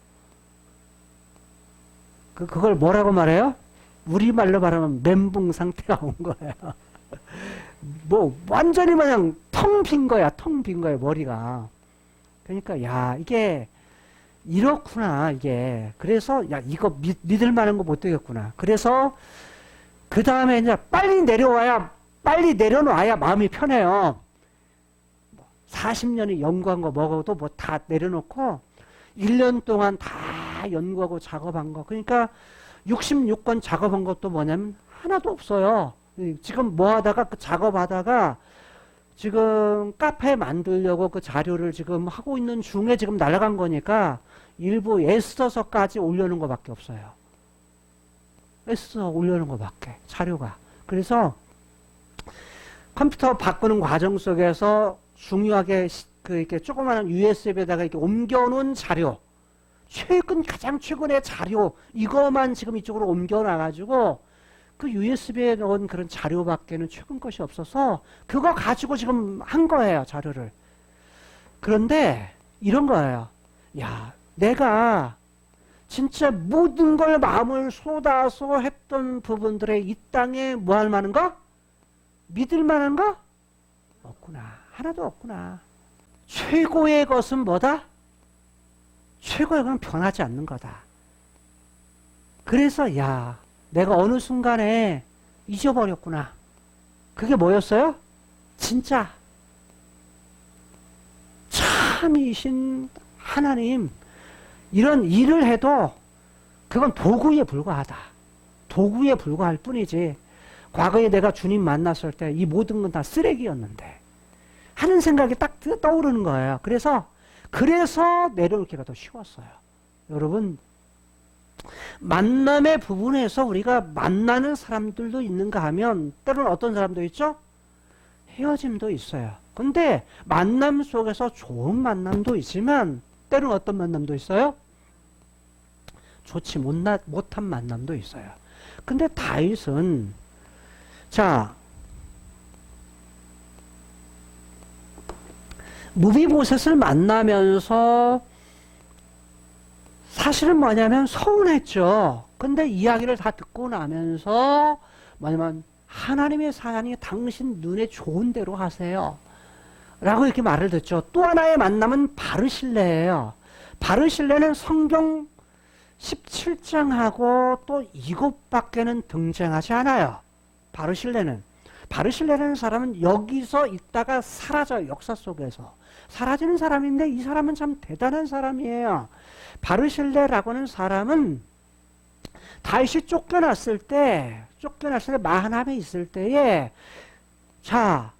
S1: 그걸 뭐라고 말해요? 우리말로 말하면 멘붕 상태가 온 거예요. 뭐 완전히 그냥 텅 빈 거야. 텅 빈 거예요. 머리가. 그러니까 야 이게 이렇구나 이게. 그래서 야 이거 믿을 만한 거 못 되겠구나. 그래서 그 다음에 이제 빨리 내려놔야 마음이 편해요. 40년이 연구한 거 먹어도 뭐 다 내려놓고 1년 동안 다 연구하고 작업한 거. 그러니까 66권 작업한 것도 뭐냐면 하나도 없어요. 지금 뭐 하다가 그 작업하다가 지금 카페 만들려고 그 자료를 지금 하고 있는 중에 지금 날아간 거니까 일부 애써서까지 올려놓은 것밖에 없어요. 애써 올려놓은 것밖에 자료가. 그래서 컴퓨터 바꾸는 과정 속에서 중요하게 그 이렇게 조그마한 USB에다가 이렇게 옮겨놓은 자료, 가장 최근의 자료 이거만 지금 이쪽으로 옮겨놔가지고 그 USB에 넣은 그런 자료밖에는 최근 것이 없어서 그거 가지고 지금 한 거예요 자료를. 그런데 이런 거예요. 야 내가 진짜 모든 걸 마음을 쏟아서 했던 부분들에 이 땅에 뭐 할 만한 거? 믿을 만한 거? 없구나. 하나도 없구나. 최고의 것은 뭐다? 최고의 것은 변하지 않는 거다. 그래서 야 내가 어느 순간에 잊어버렸구나. 그게 뭐였어요? 진짜 참이신 하나님 이런 일을 해도 그건 도구에 불과하다. 도구에 불과할 뿐이지 과거에 내가 주님 만났을 때 이 모든 건 다 쓰레기였는데 하는 생각이 딱 떠오르는 거예요. 그래서 내려놓기가 더 쉬웠어요. 여러분 만남의 부분에서 우리가 만나는 사람들도 있는가 하면 때로는 어떤 사람도 있죠? 헤어짐도 있어요. 근데 만남 속에서 좋은 만남도 있지만 때로는 어떤 만남도 있어요? 좋지 못한 만남도 있어요. 근데 다윗은 자 무비보셋을 만나면서 사실은 뭐냐면 서운했죠. 근데 이야기를 다 듣고 나면서 뭐냐면 하나님의 사랑이 당신 눈에 좋은 대로 하세요. 라고 이렇게 말을 듣죠. 또 하나의 만남은 바르실레예요. 바르실레는 성경 17장하고 또 이것밖에는 등장하지 않아요. 바르실레라는 사람은 여기서 있다가 사라져요. 역사 속에서. 사라지는 사람인데 이 사람은 참 대단한 사람이에요. 바르실레라고는 사람은 다윗이 쫓겨났을 때 마하나임에 있을 때에 자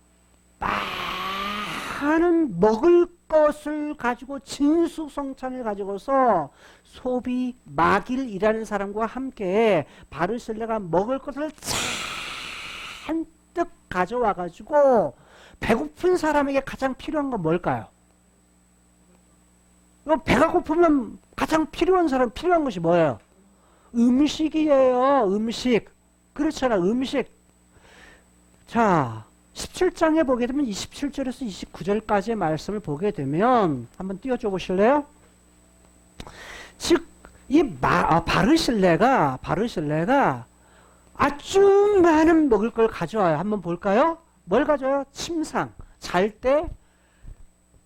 S1: 많은 먹을 것을 가지고 진수성찬을 가지고서 소비 마길이라는 사람과 함께 바르실레가 먹을 것을 잔뜩 가져와 가지고 배고픈 사람에게 가장 필요한 건 뭘까요? 배가 고프면 가장 필요한 것이 뭐예요? 음식이에요. 음식. 그렇잖아. 음식. 자 17장에 보게 되면 27절에서 29절까지의 말씀을 보게 되면 한번 띄워줘 보실래요? 즉 이 바르실레가 아주 많은 먹을 걸 가져와요. 한번 볼까요? 뭘 가져와요? 침상, 잘 때,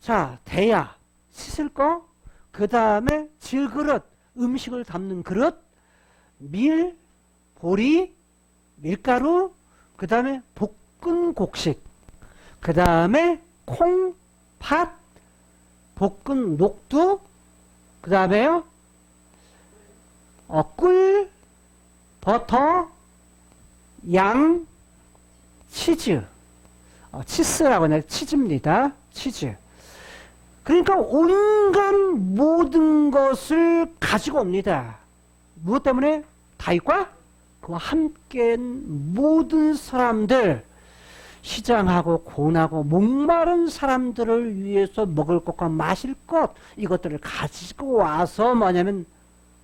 S1: 자 대야, 씻을 거, 그 다음에 질그릇, 음식을 담는 그릇, 밀, 보리, 밀가루, 그 다음에 볶은 곡식, 그 다음에 콩, 팥, 볶은 녹두, 그 다음에요, 꿀, 버터, 양, 치즈. 치스라고 하네요. 치즈입니다. 치즈. 그러니까 온갖 모든 것을 가지고 옵니다. 무엇 때문에? 다윗과 그와 함께한 모든 사람들, 시장하고 고나고 목마른 사람들을 위해서 먹을 것과 마실 것, 이것들을 가지고 와서 뭐냐면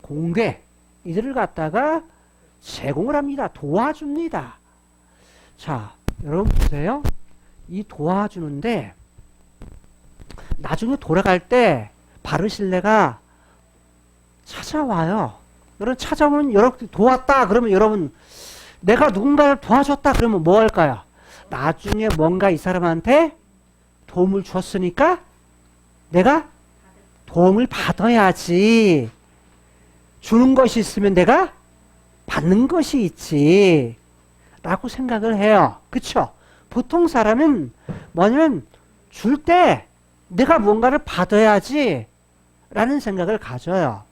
S1: 공개, 이들을 갖다가 제공을 합니다. 도와줍니다. 자, 여러분 보세요. 이 도와주는데 나중에 돌아갈 때 바르실레가 찾아와요. 여러분 찾아오면 여러분 도왔다 그러면 여러분 내가 누군가를 도와줬다 그러면 뭐 할까요? 나중에 뭔가 이 사람한테 도움을 줬으니까 내가 도움을 받아야지. 주는 것이 있으면 내가 받는 것이 있지 라고 생각을 해요. 그쵸? 보통 사람은 뭐냐면 줄 때 내가 뭔가를 받아야지 라는 생각을 가져요.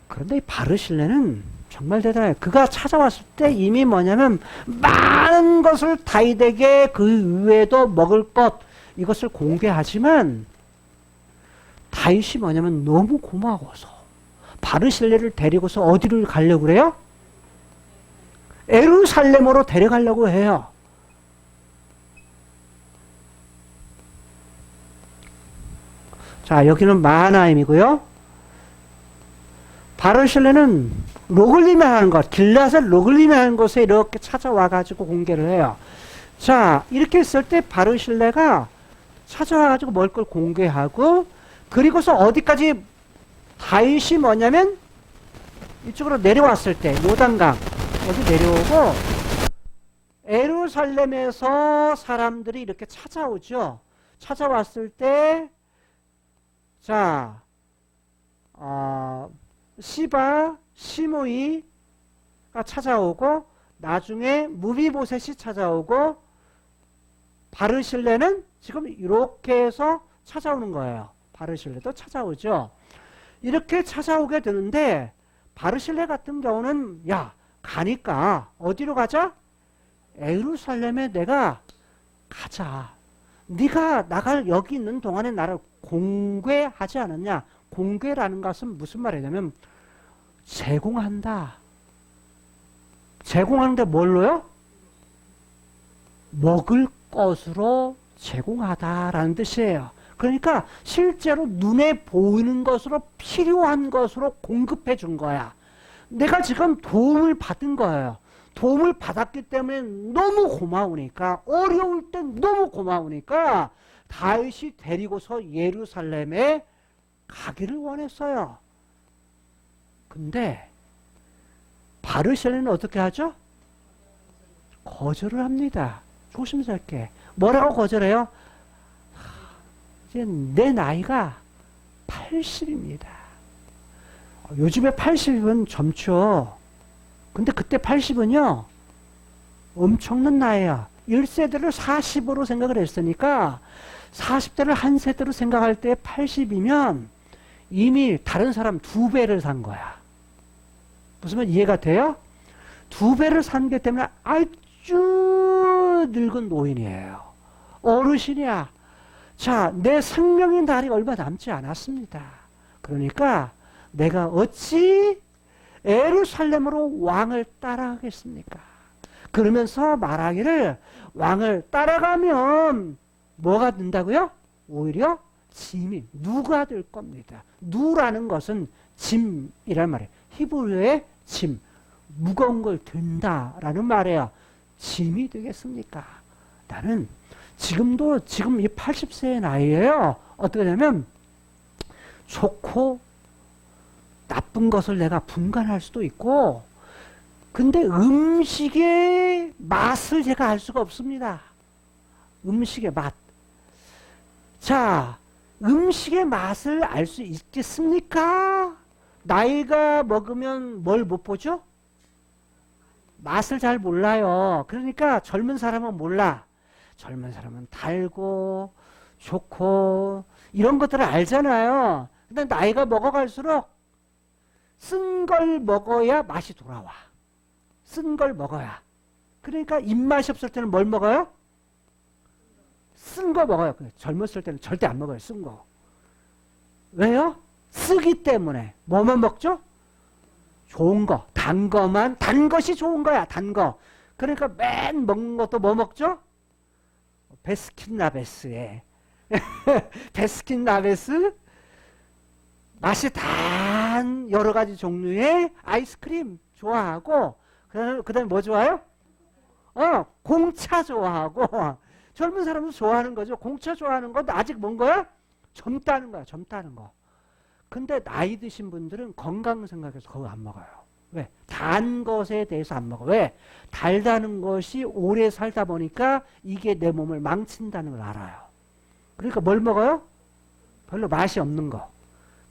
S1: 그런데 이 바르실레는 정말 대단해요. 그가 찾아왔을 때 이미 뭐냐면 많은 것을 다윗에게 그 외에도 먹을 것 이것을 공개하지만 다윗이 뭐냐면 너무 고마워서 바르실레를 데리고서 어디를 가려고 그래요? 예루살렘으로 데려가려고 해요. 자, 여기는 마하나임이고요. 바르실레는 로글림에 하는 것, 길앗의 로글림에 하는 곳에 이렇게 찾아와가지고 공개를 해요. 자, 이렇게 했을 때 바르실레가 찾아와가지고 먹을 걸 공개하고, 그리고서 어디까지 다윗이 뭐냐면 이쪽으로 내려왔을 때 요단강 여기 내려오고 예루살렘에서 사람들이 이렇게 찾아오죠. 찾아왔을 때 자, 시바, 시므이가 찾아오고 나중에 무비보셋이 찾아오고 바르실레는 지금 이렇게 해서 찾아오는 거예요. 바르실레도 찾아오죠. 이렇게 찾아오게 되는데 바르실레 같은 경우는 야 가니까 어디로 가자? 예루살렘에 내가 가자. 네가 나갈 여기 있는 동안에 나를 공개하지 않았냐? 공개라는 것은 무슨 말이냐면 제공한다. 제공하는데 뭘로요? 먹을 것으로 제공하다라는 뜻이에요. 그러니까 실제로 눈에 보이는 것으로 필요한 것으로 공급해 준 거야. 내가 지금 도움을 받은 거예요. 도움을 받았기 때문에 너무 고마우니까 어려울 때 너무 고마우니까 다윗이 데리고서 예루살렘에 가기를 원했어요. 근데 바르실레는 어떻게 하죠? 거절을 합니다. 조심스럽게. 뭐라고 거절해요? 이제 내 나이가 80입니다. 요즘에 80은 젊죠. 근데 그때 80은요, 엄청난 나이야. 1세대를 40으로 생각을 했으니까 40대를 한 세대로 생각할 때 80이면 이미 다른 사람 2배를 산 거야. 무슨 말 이해가 돼요? 2배를 산 게 때문에 아주 늙은 노인이에요. 어르신이야. 자, 내 생명의 날이 얼마 남지 않았습니다. 그러니까 내가 어찌 예루살렘으로 왕을 따라가겠습니까? 그러면서 말하기를 왕을 따라가면 뭐가 된다고요? 오히려 짐이 누가 될 겁니다. 누라는 것은 짐이란 말이에요. 히브리어의 짐, 무거운 걸 든다라는 말이에요. 짐이 되겠습니까? 나는 지금 이 80세의 나이에요. 어떻게 되냐면 좋고 나쁜 것을 내가 분간할 수도 있고, 근데 음식의 맛을 제가 알 수가 없습니다. 음식의 맛. 자, 음식의 맛을 알 수 있겠습니까? 나이가 먹으면 뭘 못 보죠? 맛을 잘 몰라요. 그러니까 젊은 사람은 몰라. 젊은 사람은 달고 좋고 이런 것들을 알잖아요. 근데 나이가 먹어갈수록 쓴 걸 먹어야 맛이 돌아와. 쓴 걸 먹어야. 그러니까 입맛이 없을 때는 뭘 먹어요? 쓴 거 먹어요. 젊었을 때는 절대 안 먹어요. 쓴 거. 왜요? 쓰기 때문에. 뭐만 먹죠? 좋은 거. 단 거만. 단 것이 좋은 거야. 단 거. 그러니까 맨 먹는 것도 뭐 먹죠? 베스킨라빈스에 베스킨라빈스 맛이 단 여러 가지 종류의 아이스크림 좋아하고 그 다음에 뭐 좋아요? 공차 좋아하고 젊은 사람도 좋아하는 거죠. 공차 좋아하는 건 아직 뭔 거야? 젊다는 거야. 젊다는 거. 근데 나이 드신 분들은 건강 생각해서 거의 안 먹어요. 왜? 단 것에 대해서 안 먹어. 왜? 달다는 것이 오래 살다 보니까 이게 내 몸을 망친다는 걸 알아요. 그러니까 뭘 먹어요? 별로 맛이 없는 거.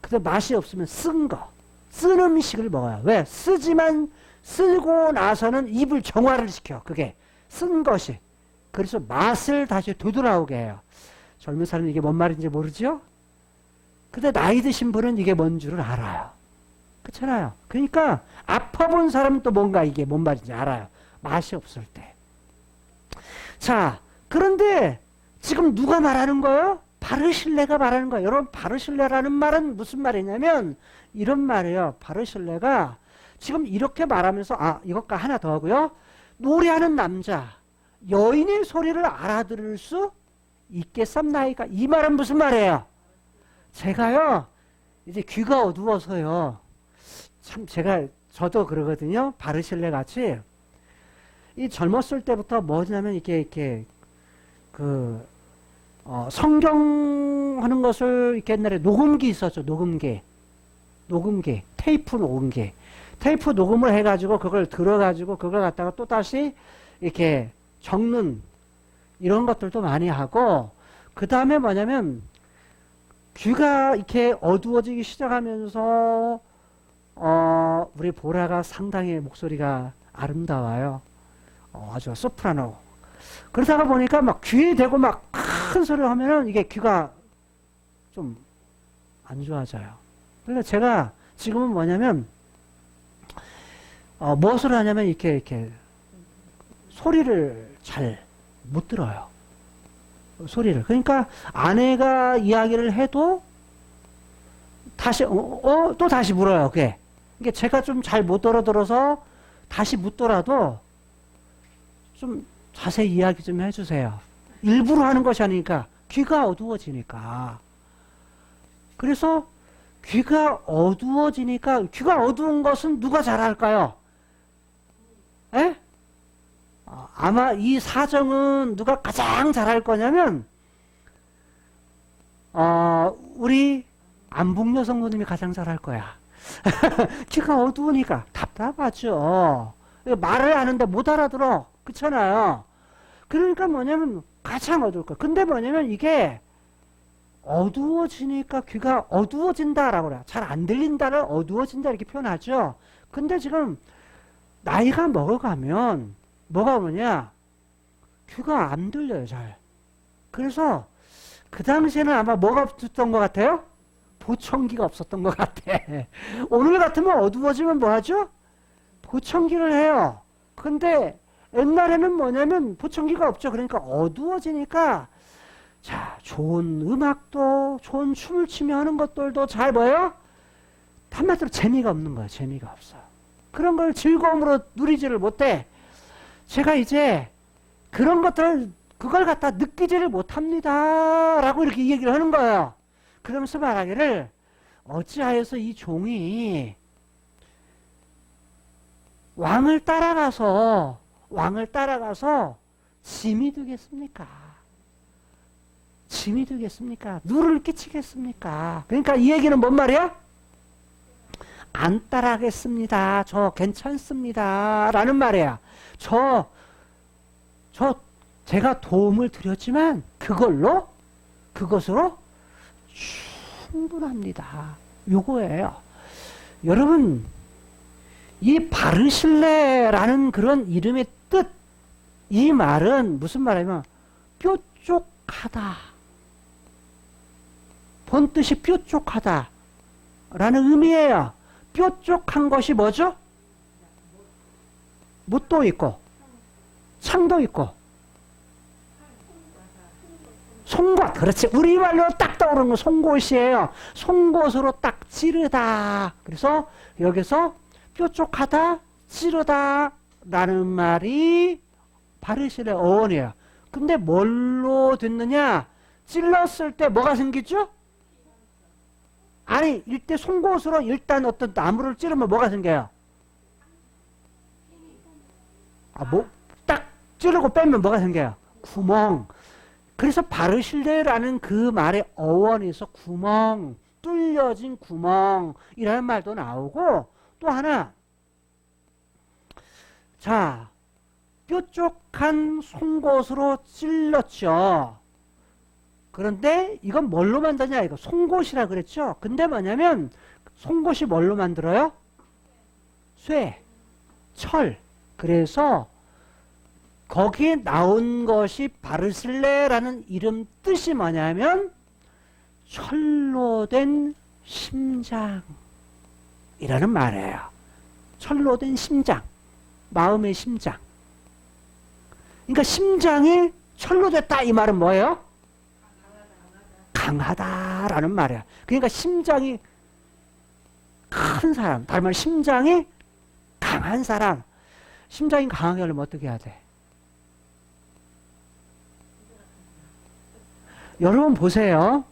S1: 근데 맛이 없으면 쓴 거. 쓴 음식을 먹어요. 왜? 쓰고 나서는 입을 정화를 시켜. 그게 쓴 것이. 그래서 맛을 다시 되돌아오게 해요. 젊은 사람은 이게 뭔 말인지 모르죠? 근데 나이 드신 분은 이게 뭔 줄을 알아요. 그렇잖아요. 그러니까 아파본 사람은 또 뭔가 이게 뭔 말인지 알아요. 맛이 없을 때. 자, 그런데 지금 누가 말하는 거예요? 바르실레가 말하는 거예요. 여러분, 바르실레라는 말은 무슨 말이냐면 이런 말이에요. 바르실레가 지금 이렇게 말하면서 이것과 하나 더 하고요. 노래하는 남자, 여인의 소리를 알아들을 수 있겠습나이까? 이 말은 무슨 말이에요? 제가요, 이제 귀가 어두워서요. 참 저도 그러거든요. 바르실레 같이 이 젊었을 때부터 뭐냐면 이렇게 성경 하는 것을 이렇게 옛날에 녹음기 있었죠. 녹음기, 테이프 녹음기. 테이프 녹음을 해가지고 그걸 들어가지고 그걸 갖다가 또 다시 이렇게 적는 이런 것들도 많이 하고, 그 다음에 뭐냐면 귀가 이렇게 어두워지기 시작하면서 우리 보라가 상당히 목소리가 아름다워요. 아주 소프라노. 그러다가 보니까 막 귀에 대고 막 큰 소리를 하면은 이게 귀가 좀 안 좋아져요. 그러니까 제가 지금은 뭐냐면 무엇을 하냐면 이렇게 소리를 잘 못 들어요. 소리를. 그러니까 아내가 이야기를 해도 다시 또 다시 물어요. 그게. 이게 제가 좀 잘 못 알아들어서 다시 묻더라도 좀 자세히 이야기 좀 해주세요. 일부러 하는 것이 아니니까 귀가 어두워지니까. 그래서 귀가 어두워지니까, 귀가 어두운 것은 누가 잘 알까요? 에? 아마 이 사정은 누가 가장 잘 알 거냐면 우리 안북녀 성도님이 가장 잘 알 거야. 귀가 어두우니까 답답하죠. 말을 하는데 못 알아들어. 그렇잖아요. 그러니까 뭐냐면 가장 어두울 거야. 근데 뭐냐면 이게 어두워지니까 귀가 어두워진다라고 그래요. 잘 안 들린다를 어두워진다 이렇게 표현하죠. 근데 지금 나이가 먹어가면 뭐가 오느냐? 귀가 안 들려요, 잘. 그래서 그 당시에는 아마 뭐가 없었던 것 같아요? 보청기가 없었던 것 같아. 오늘 같으면 어두워지면 뭐 하죠? 보청기를 해요. 근데 옛날에는 뭐냐면 보청기가 없죠. 그러니까 어두워지니까 자, 좋은 음악도 좋은 춤을 추며 하는 것들도 잘 뭐예요? 한마디로 재미가 없는 거예요. 재미가 없어. 그런 걸 즐거움으로 누리지를 못해. 제가 이제 그런 것들 그걸 갖다 느끼지를 못합니다 라고 이렇게 얘기를 하는 거예요. 그러면서 말하기를 어찌하여서 이 종이 왕을 따라가서 짐이 되겠습니까? 짐이 되겠습니까? 누를 끼치겠습니까? 그러니까 이 얘기는 뭔 말이야? 안 따라가겠습니다. 저 괜찮습니다. 라는 말이야. 제가 도움을 드렸지만 그것으로 충분합니다. 요거예요. 여러분, 이 바르실레라는 그런 이름의 뜻, 이 말은 무슨 말이냐면 뾰족하다. 본 뜻이 뾰족하다 라는 의미예요. 뾰족한 것이 뭐죠? 못도 있고 창도 있고 송곳. 그렇지. 우리말로 딱 떠오르는 건 송곳이에요. 송곳으로 딱 찌르다. 그래서 여기서 뾰족하다, 찌르다 라는 말이 바르실레 어원이에요. 근데 뭘로 듣느냐? 찔렀을 때 뭐가 생기죠? 아니, 이때 송곳으로 일단 어떤 나무를 찌르면 뭐가 생겨요? 딱 찌르고 빼면 뭐가 생겨요? 구멍. 그래서 바르실레라는 그 말의 어원에서 구멍, 뚫려진 구멍이라는 말도 나오고, 또 하나, 자, 뾰족한 송곳으로 찔렀죠. 그런데 이건 뭘로 만드냐? 이거 송곳이라 그랬죠. 근데 뭐냐면 송곳이 뭘로 만들어요? 쇠, 철. 그래서 거기에 나온 것이 바르실레라는 이름 뜻이 뭐냐면 철로 된 심장이라는 말이에요. 철로 된 심장, 마음의 심장. 그러니까 심장이 철로 됐다 이 말은 뭐예요? 강하다라는 말이야. 그러니까 심장이 큰 사람, 다른 말 심장이 강한 사람. 심장이 강하게 하려면 어떻게 해야 돼? 여러분 보세요.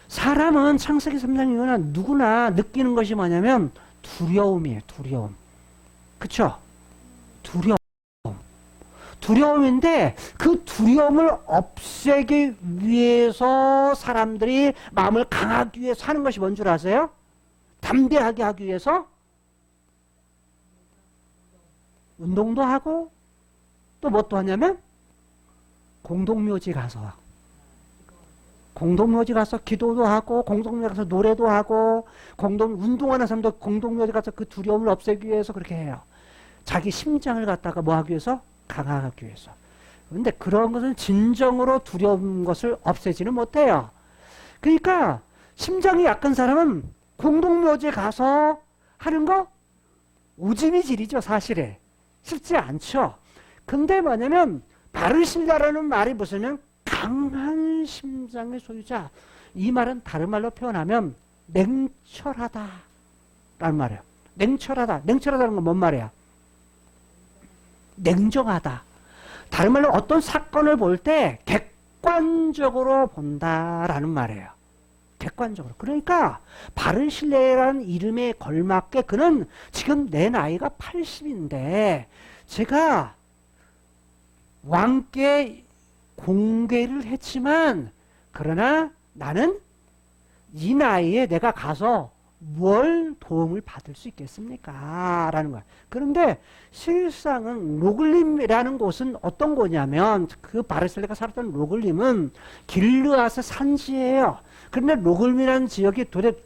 S1: 사람은 창세기 3장 이거나 누구나 느끼는 것이 뭐냐면 두려움이에요. 두려움. 그쵸? 두려움. 두려움인데 그 두려움을 없애기 위해서 사람들이 마음을 강하기 위해서 하는 것이 뭔 줄 아세요? 담대하게 하기 위해서 운동도 하고 또 뭐 또 하냐면 공동묘지 가서 기도도 하고 공동묘지 가서 노래도 하고 운동하는 사람도 공동묘지 가서 그 두려움을 없애기 위해서 그렇게 해요. 자기 심장을 갖다가 뭐 하기 위해서? 강화하기 위해서. 그런데 그런 것은 진정으로 두려운 것을 없애지는 못해요. 그러니까 심장이 약한 사람은 공동묘지에 가서 하는 거 오지미질이죠. 사실에 쉽지 않죠. 근데 뭐냐면 바르실레라는 말이 무슨 강한 심장의 소유자. 이 말은 다른 말로 표현하면 냉철하다 라는 말이에요. 냉철하다는 건 뭔 말이야? 냉정하다. 다른 말로 어떤 사건을 볼 때 객관적으로 본다라는 말이에요. 객관적으로. 그러니까 바르실레라는 이름에 걸맞게 그는 지금 내 나이가 80인데 제가 왕께 공개를 했지만 그러나 나는 이 나이에 내가 가서 뭘 도움을 받을 수 있겠습니까? 라는 거야. 그런데 실상은 로글림이라는 곳은 어떤 곳이냐면 그 바르실레가 살았던 로글림은 길르앗의 산지예요. 그런데 로글림이라는 지역이 도대체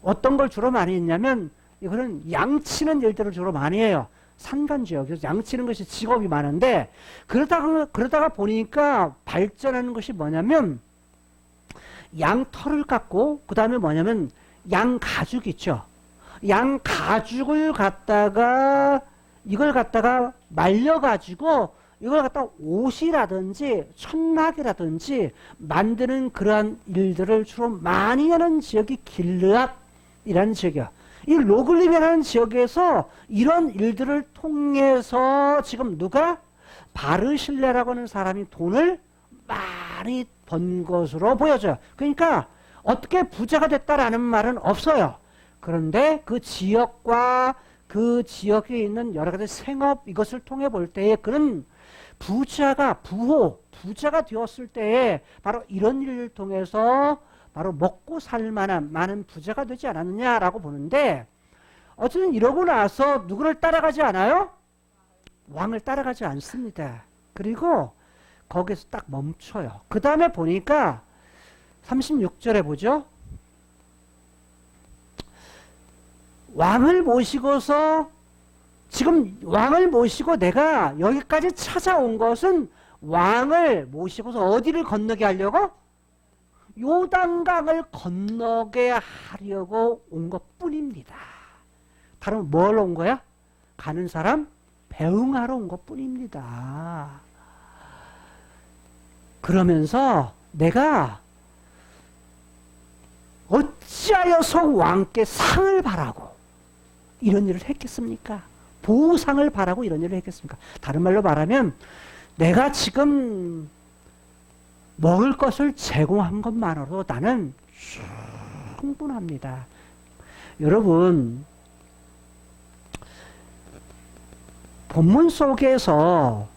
S1: 어떤 걸 주로 많이 했냐면 이거는 양치는 일들을 주로 많이 해요. 산간 지역에서 양치는 것이 직업이 많은데 그러다가 보니까 발전하는 것이 뭐냐면 양 털을 깎고 그 다음에 뭐냐면 양 가죽 있죠. 양 가죽을 이걸 갖다가 말려가지고 이걸 갖다가 옷이라든지 천막이라든지 만드는 그러한 일들을 주로 많이 하는 지역이 길르앗이라는 지역이야. 이 로글림이라는 지역에서 이런 일들을 통해서 지금 누가? 바르실레라고 하는 사람이 돈을 많이 번 것으로 보여져요. 그러니까 어떻게 부자가 됐다라는 말은 없어요. 그런데 그 지역과 그 지역에 있는 여러 가지 생업 이것을 통해 볼 때에 그는 부자가 되었을 때에 바로 이런 일을 통해서 바로 먹고 살 만한 많은 부자가 되지 않았느냐라고 보는데 어쨌든 이러고 나서 누구를 따라가지 않아요? 왕을 따라가지 않습니다. 그리고 거기서 딱 멈춰요. 그 다음에 보니까 36절에 보죠. 왕을 모시고서 지금 왕을 모시고 내가 여기까지 찾아온 것은 왕을 모시고서 어디를 건너게 하려고? 요단강을 건너게 하려고 온 것뿐입니다. 다른 뭘 온 거야? 가는 사람 배웅하러 온 것뿐입니다. 그러면서 내가 어찌하여서 왕께 상을 바라고 이런 일을 했겠습니까? 보상을 바라고 이런 일을 했겠습니까? 다른 말로 말하면 내가 지금 먹을 것을 제공한 것만으로도 나는 충분합니다. 여러분, 본문 속에서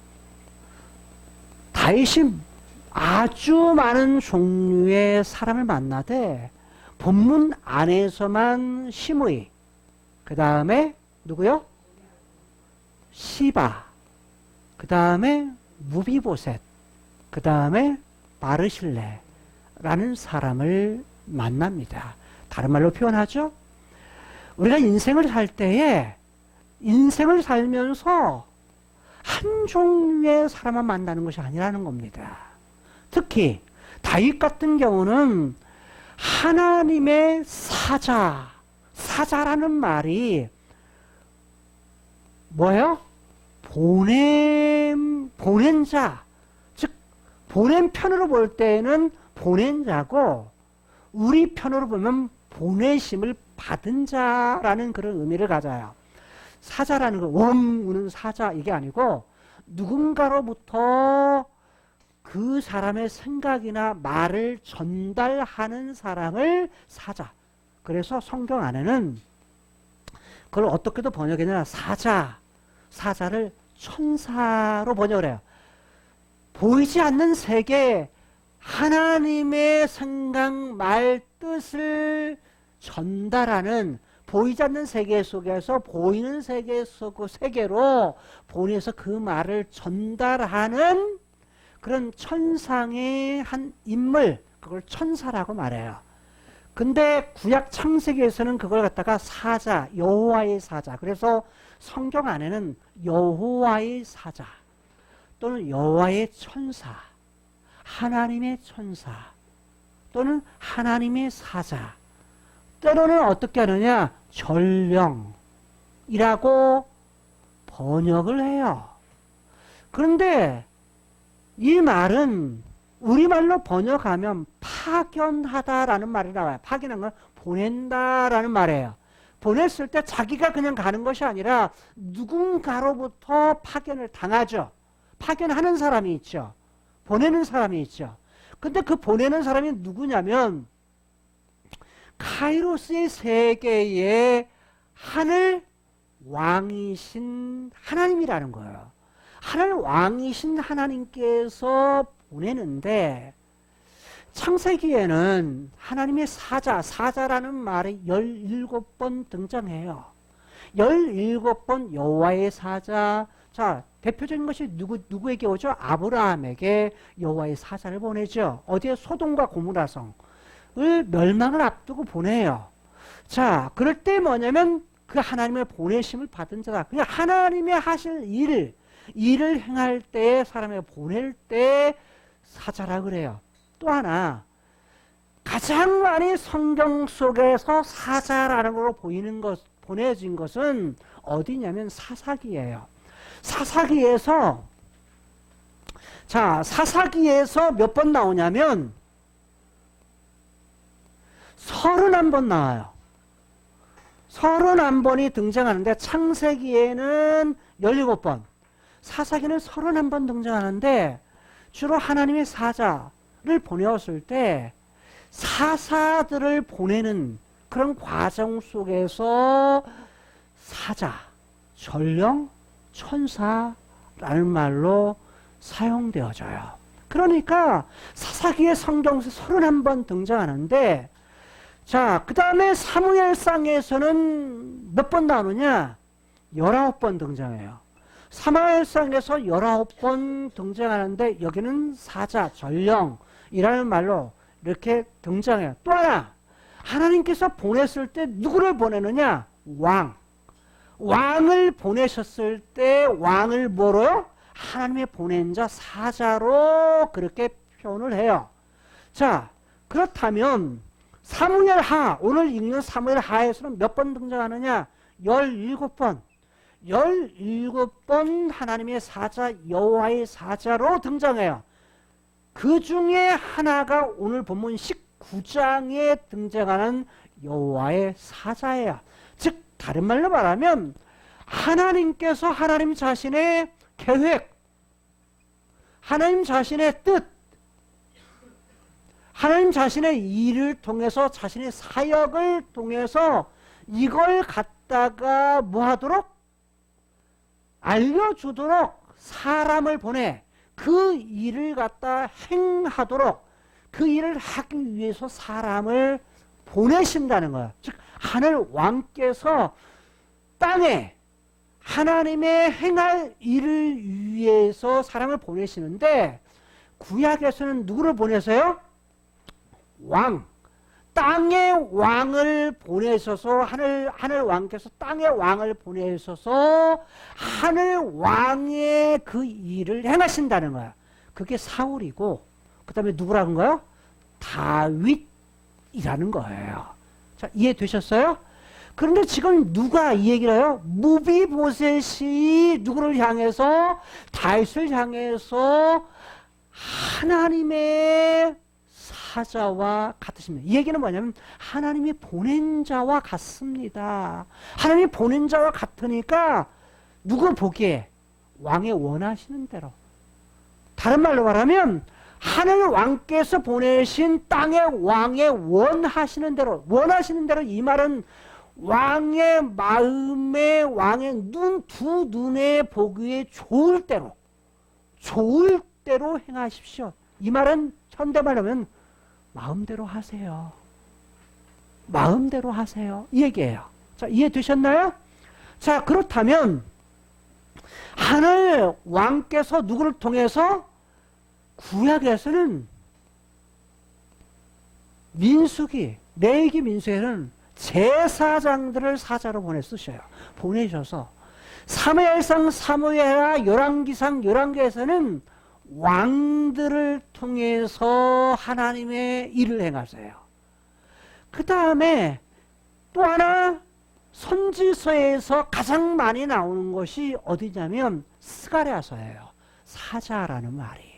S1: 다윗이 아주 많은 종류의 사람을 만나되 본문 안에서만 시므이, 그 다음에 누구요? 시바, 그 다음에 무비보셋, 그 다음에 바르실레라는 사람을 만납니다. 다른 말로 표현하죠? 우리가 인생을 살 때에 인생을 살면서 한 종류의 사람만 만나는 것이 아니라는 겁니다. 특히 다윗 같은 경우는 하나님의 사자라는 말이 뭐예요? 보낸 자, 즉 보낸 편으로 볼 때는 보낸 자고 우리 편으로 보면 보내심을 받은 자라는 그런 의미를 가져요. 사자라는 거, 우는 사자 이게 아니고 누군가로부터 그 사람의 생각이나 말을 전달하는 사람을 사자. 그래서 성경 안에는 그걸 어떻게도 번역했냐, 사자를 천사로 번역을 해요. 보이지 않는 세계 하나님의 생각, 말, 뜻을 전달하는 보이지 않는 세계 속에서 보이는 세계 속 세계로 보내서 그 말을 전달하는 그런 천상의 한 인물, 그걸 천사라고 말해요. 근데 구약 창세기에서는 그걸 갖다가 사자, 여호와의 사자. 그래서 성경 안에는 여호와의 사자 또는 여호와의 천사, 하나님의 천사 또는 하나님의 사자, 때로는 어떻게 하느냐, 전령이라고 번역을 해요. 그런데 이 말은 우리말로 번역하면 파견하다라는 말이 나와요. 파견한 건 보낸다라는 말이에요. 보냈을 때 자기가 그냥 가는 것이 아니라 누군가로부터 파견을 당하죠. 파견하는 사람이 있죠. 보내는 사람이 있죠. 근데 그 보내는 사람이 누구냐면 카이로스의 세계의 하늘 왕이신 하나님이라는 거예요. 하늘 왕이신 하나님께서 보내는데 창세기에는 하나님의 사자라는 말이 17번 등장해요. 17번 여호와의 사자. 자, 대표적인 것이 누구에게 오죠? 아브라함에게 여호와의 사자를 보내죠. 어디에? 소돔과 고모라성을 멸망을 앞두고 보내요. 자, 그럴 때 뭐냐면 그 하나님의 보내심을 받은 자다. 그냥 하나님의 하실 일을 행할 때, 사람에게 보낼 때 사자라 그래요. 또 하나, 가장 많이 성경 속에서 사자라는 걸로 보내진 것은 어디냐면 사사기예요. 사사기에서 몇 번 나오냐면 31번 나와요. 31번이 등장하는데 창세기에는 17번, 사사기는 31번 등장하는데 주로 하나님의 사자를 보내었을 때 사사들을 보내는 그런 과정 속에서 사자, 전령, 천사라는 말로 사용되어져요. 그러니까 사사기의 성경에서 31번 등장하는데, 자, 그 다음에 사무엘상에서는 몇 번 나오느냐? 19번 등장해요. 사무엘상에서 19번 등장하는데 여기는 사자, 전령이라는 말로 이렇게 등장해요. 또 하나, 하나님께서 보냈을 때 누구를 보내느냐? 왕. 왕을 보내셨을 때 왕을 뭐로요? 하나님의 보낸 자 사자로 그렇게 표현을 해요. 자, 그렇다면 사무엘하, 오늘 읽는 사무엘하에서는 몇 번 등장하느냐? 17번. 17번 하나님의 사자, 여호와의 사자로 등장해요. 그 중에 하나가 오늘 본문 19장에 등장하는 여호와의 사자예요. 즉 다른 말로 말하면 하나님께서 하나님 자신의 계획, 하나님 자신의 뜻, 하나님 자신의 일을 통해서 자신의 사역을 통해서 이걸 갖다가 뭐 하도록? 알려주도록 사람을 보내 그 일을 갖다 행하도록 그 일을 하기 위해서 사람을 보내신다는 거야. 즉 하늘 왕께서 땅에 하나님의 행할 일을 위해서 사람을 보내시는데 구약에서는 누구를 보내서요? 왕. 땅의 왕을 보내셔서 하늘 왕께서 땅의 왕을 보내셔서 하늘 왕의 그 일을 행하신다는 거야. 그게 사울이고 그 다음에 누구라는 거예요? 다윗이라는 거예요. 자, 이해되셨어요? 그런데 지금 누가 이 얘기를 해요? 무비보셋이 누구를 향해서? 다윗을 향해서 하나님의 사자와 같으십니다. 이 얘기는 뭐냐면 하나님이 보낸 자와 같습니다. 하나님이 보낸 자와 같으니까 누구 보기에? 왕의 원하시는 대로. 다른 말로 말하면 하늘 왕께서 보내신 땅의 왕의 원하시는 대로. 원하시는 대로 이 말은 왕의 마음에 왕의 두 눈에 보기에 좋을 대로 행하십시오. 이 말은 현대말로 하면 마음대로 하세요. 마음대로 하세요. 이 얘기예요. 자, 이해되셨나요? 자, 그렇다면 하늘 왕께서 누구를 통해서? 구약에서는 레위기 민수기에는 제사장들을 사자로 보내셔서 사무엘상 사무엘하 열왕기상 열왕기에서는 왕들을 통해서 하나님의 일을 행하세요. 그 다음에 또 하나 선지서에서 가장 많이 나오는 것이 어디냐면 스가랴서예요. 사자라는 말이.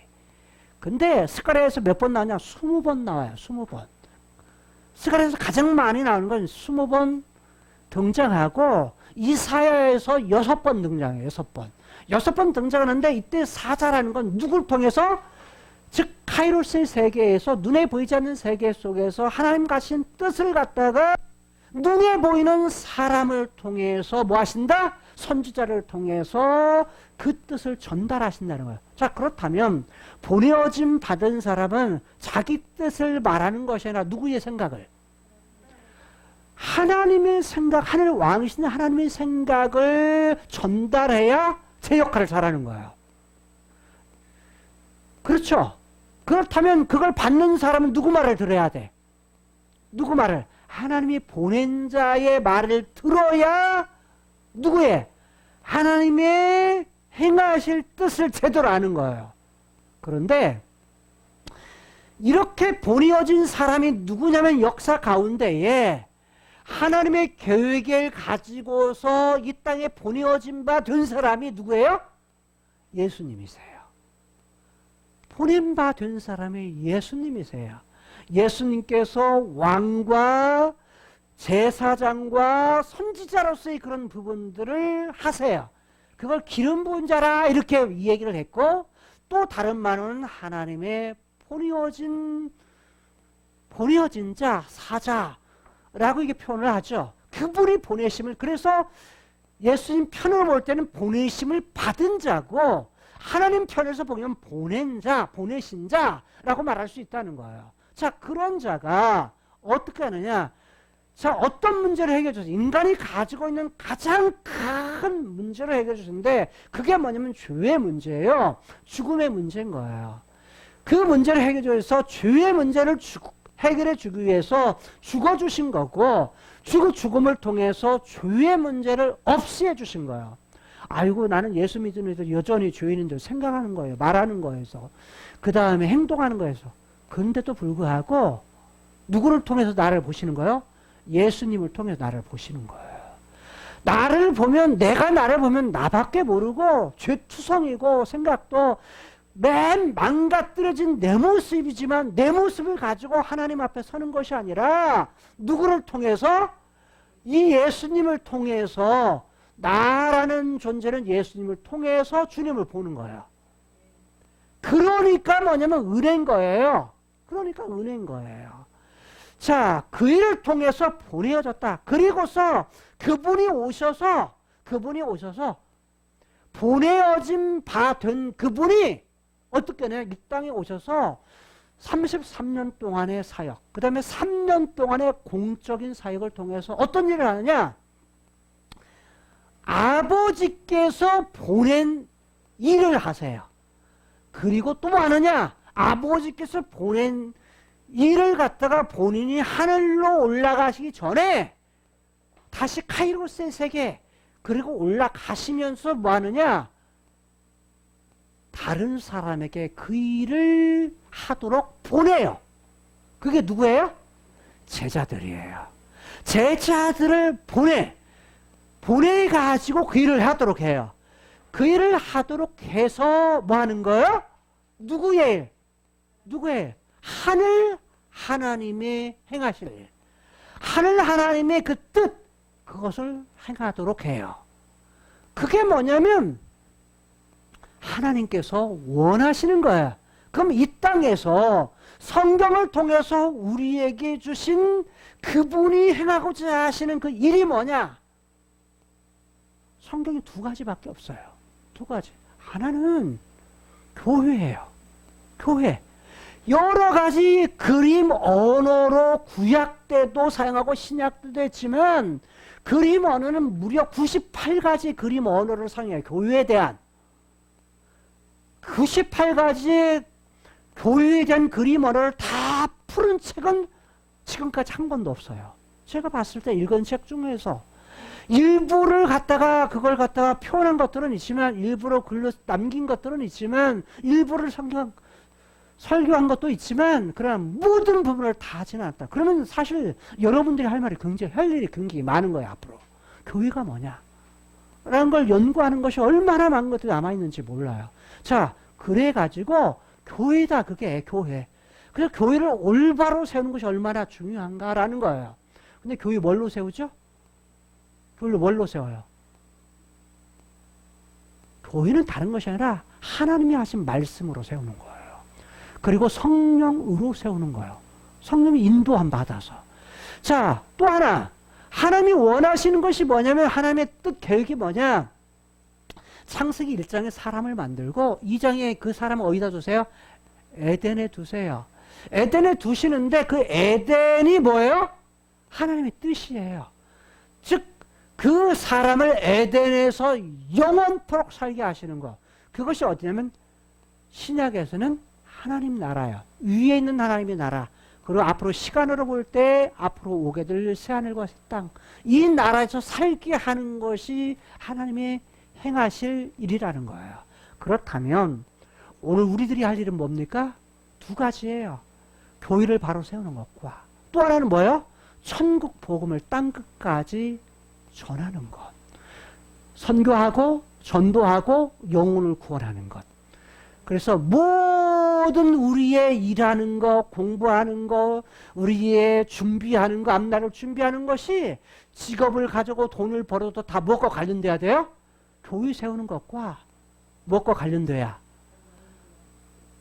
S1: 근데 스가랴에서 몇 번 나오냐? 20번 나와요. 20번. 스가랴에서 가장 많이 나오는 건 20번 등장하고 이사야에서 6번 등장해요. 6번. 6번 등장하는데 이때 사자라는 건 누굴 통해서? 즉 카이로스의 세계에서 눈에 보이지 않는 세계 속에서 하나님 가신 뜻을 갖다가 눈에 보이는 사람을 통해서 뭐 하신다? 선지자를 통해서 그 뜻을 전달하신다는 거예요. 자, 그렇다면 보내어짐 받은 사람은 자기 뜻을 말하는 것이 아니라 누구의 생각을? 하나님의 생각, 하늘 왕이신 하나님의 생각을 전달해야 제 역할을 잘하는 거예요. 그렇죠? 그렇다면 그걸 받는 사람은 누구 말을 들어야 돼? 누구 말을? 하나님이 보낸 자의 말을 들어야 누구의? 하나님의 행하실 뜻을 제대로 아는 거예요. 그런데 이렇게 보내어진 사람이 누구냐면 역사 가운데에 하나님의 계획을 가지고서 이 땅에 보내어진 바 된 사람이 누구예요? 예수님이세요. 보낸 바 된 사람이 예수님이세요. 예수님께서 왕과 제사장과 선지자로서의 그런 부분들을 하세요. 그걸 기름 부은 자라 이렇게 얘기를 했고 또 다른 말은 하나님의 보내어진 자, 사자라고 이게 표현을 하죠. 그분이 보내심을, 그래서 예수님 편으로 볼 때는 보내심을 받은 자고 하나님 편에서 보면 보낸 자, 보내신 자라고 말할 수 있다는 거예요. 자, 그런 자가 어떻게 하느냐? 자, 어떤 문제를 해결해 주세요? 인간이 가지고 있는 가장 큰 문제를 해결해 주시는데 그게 뭐냐면 죄의 문제예요. 죽음의 문제인 거예요. 그 문제를 해결해 줘서 죄의 문제를 해결해 주기 위해서 죽어주신 거고 죽음을 통해서 죄의 문제를 없이 해주신 거예요. 아이고 나는 예수 믿는 애들 여전히 죄인인 줄 생각하는 거예요. 말하는 거에서. 그 다음에 행동하는 거에서. 그런데도 불구하고 누구를 통해서 나를 보시는 거예요? 예수님을 통해서 나를 보시는 거예요. 나를 보면 내가 나를 보면 나밖에 모르고 죄투성이고 생각도 맨 망가뜨려진 내 모습이지만 내 모습을 가지고 하나님 앞에 서는 것이 아니라 누구를 통해서? 이 예수님을 통해서 나라는 존재는 예수님을 통해서 주님을 보는 거예요. 그러니까 뭐냐면 은혜인 거예요. 그러니까 은혜인 거예요. 자, 그 일을 통해서 보내어졌다. 그리고서 그분이 오셔서 보내어진 바 된 그분이 어떻게 해? 이 땅에 오셔서 33년 동안의 사역, 그 다음에 3년 동안의 공적인 사역을 통해서 어떤 일을 하느냐? 아버지께서 보낸 일을 하세요. 그리고 또 뭐 하느냐? 아버지께서 보낸 일을 갖다가 본인이 하늘로 올라가시기 전에 다시 카이로스의 세계 그리고 올라가시면서 뭐 하느냐? 다른 사람에게 그 일을 하도록 보내요. 그게 누구예요? 제자들이에요. 제자들을 보내가지고 그 일을 하도록 해요. 그 일을 하도록 해서 뭐 하는 거예요? 누구의 일? 하늘 하나님의 행하실 일. 하늘 하나님의 그 뜻, 그것을 행하도록 해요. 그게 뭐냐면 하나님께서 원하시는 거야. 그럼 이 땅에서 성경을 통해서 우리에게 주신 그분이 행하고자 하시는 그 일이 뭐냐? 성경이 두 가지밖에 없어요. 두 가지. 하나는 교회예요. 교회. 여러 가지 그림 언어로 구약 때도 사용하고 신약 때도 했지만 그림 언어는 무려 98가지 그림 언어를 사용해요. 교회에 대한. 98가지의 교회에 대한 그림 언어를 다 푸른 책은 지금까지 한 권도 없어요. 제가 봤을 때 읽은 책 중에서 일부를 갖다가 그걸 갖다가 표현한 것들은 있지만 일부러 글로 남긴 것들은 있지만 일부를 설교한 것도 있지만 그러나 모든 부분을 다 하지는 않았다. 그러면 사실 여러분들이 할 일이 굉장히 많은 거예요. 앞으로 교회가 뭐냐 라는 걸 연구하는 것이 얼마나 많은 것들이 남아있는지 몰라요. 자, 그래가지고 교회다. 그게 교회. 그래서 교회를 올바로 세우는 것이 얼마나 중요한가라는 거예요. 근데 교회 뭘로 세우죠? 교회를 뭘로 세워요? 교회는 다른 것이 아니라 하나님이 하신 말씀으로 세우는 거예요. 그리고 성령으로 세우는 거예요. 성령이 인도함 받아서. 자, 또 하나. 하나님이 원하시는 것이 뭐냐면 하나님의 뜻 계획이 뭐냐? 창세기 1장에 사람을 만들고 2장에 그 사람을 어디다 두세요? 에덴에 두세요. 에덴에 두시는데 그 에덴이 뭐예요? 하나님의 뜻이에요. 즉 그 사람을 에덴에서 영원토록 살게 하시는 것. 그것이 어디냐면 신약에서는 하나님 나라예요. 위에 있는 하나님의 나라. 그리고 앞으로 시간으로 볼 때 앞으로 오게 될 새하늘과 새 땅. 이 나라에서 살게 하는 것이 하나님의 행하실 일이라는 거예요. 그렇다면 오늘 우리들이 할 일은 뭡니까? 두 가지예요. 교회를 바로 세우는 것과 또 하나는 뭐예요? 천국 복음을 땅끝까지 전하는 것. 선교하고 전도하고 영혼을 구원하는 것. 그래서 모든 우리의 일하는 것, 공부하는 것, 우리의 준비하는 것, 앞날을 준비하는 것이 직업을 가지고 돈을 벌어도 다 무엇과 관련돼야 돼요? 교회 세우는 것과 무엇과 관련돼야?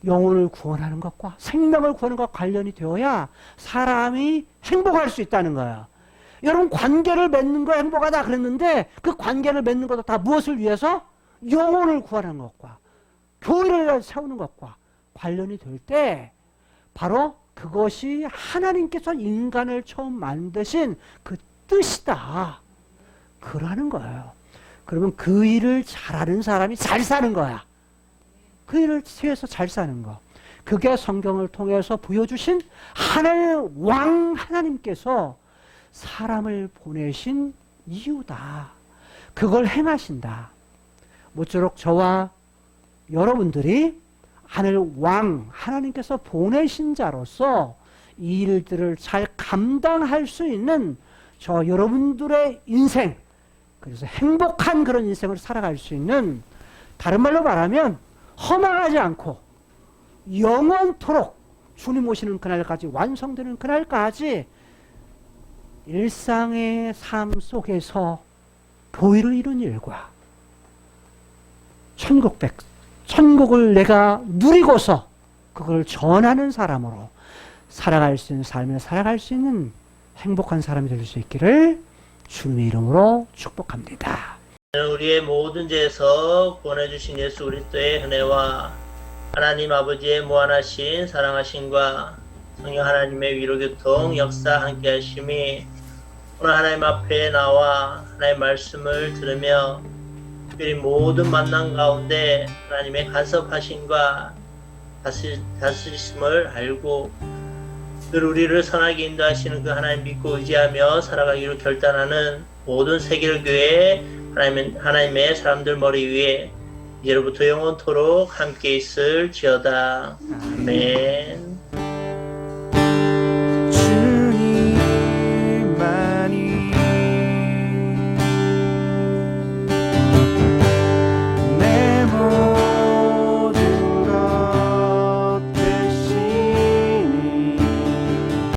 S1: 영혼을 구원하는 것과 생명을 구하는 것과 관련이 되어야 사람이 행복할 수 있다는 거예요. 여러분 관계를 맺는 거 행복하다 그랬는데 그 관계를 맺는 것도 다 무엇을 위해서? 영혼을 구하는 것과 교회를 세우는 것과 관련이 될 때 바로 그것이 하나님께서 인간을 처음 만드신 그 뜻이다. 그러는 거예요. 그러면 그 일을 잘하는 사람이 잘 사는 거야. 그 일을 위해서 잘 사는 거. 그게 성경을 통해서 보여주신 하늘 왕 하나님께서 사람을 보내신 이유다. 그걸 행하신다. 모쪼록 저와 여러분들이 하늘 왕 하나님께서 보내신 자로서 이 일들을 잘 감당할 수 있는 저 여러분들의 인생, 그래서 행복한 그런 인생을 살아갈 수 있는, 다른 말로 말하면 허망하지 않고 영원토록 주님 오시는 그날까지, 완성되는 그날까지 일상의 삶 속에서 교회를 이룬 일과 천국을 내가 누리고서 그걸 전하는 사람으로 살아갈 수 있는 삶을 살아갈 수 있는 행복한 사람이 될 수 있기를 주님의 이름으로 축복합니다.
S2: 우리의 모든 죄에서 구원해주신 예수 그리스도의 은혜와 하나님 아버지의 무한하신 사랑하심과 성령 하나님의 위로교통 역사 함께 하심이 오늘 하나님 앞에 나와 하나님의 말씀을 들으며 특별히 모든 만남 가운데 하나님의 간섭하심과 다스리심을 알고 늘 우리를 선하게 인도하시는 그 하나님 믿고 의지하며 살아가기로 결단하는 모든 세계교회 하나님의 사람들 머리 위에 이제로부터 영원토록 함께 있을지어다. 아멘.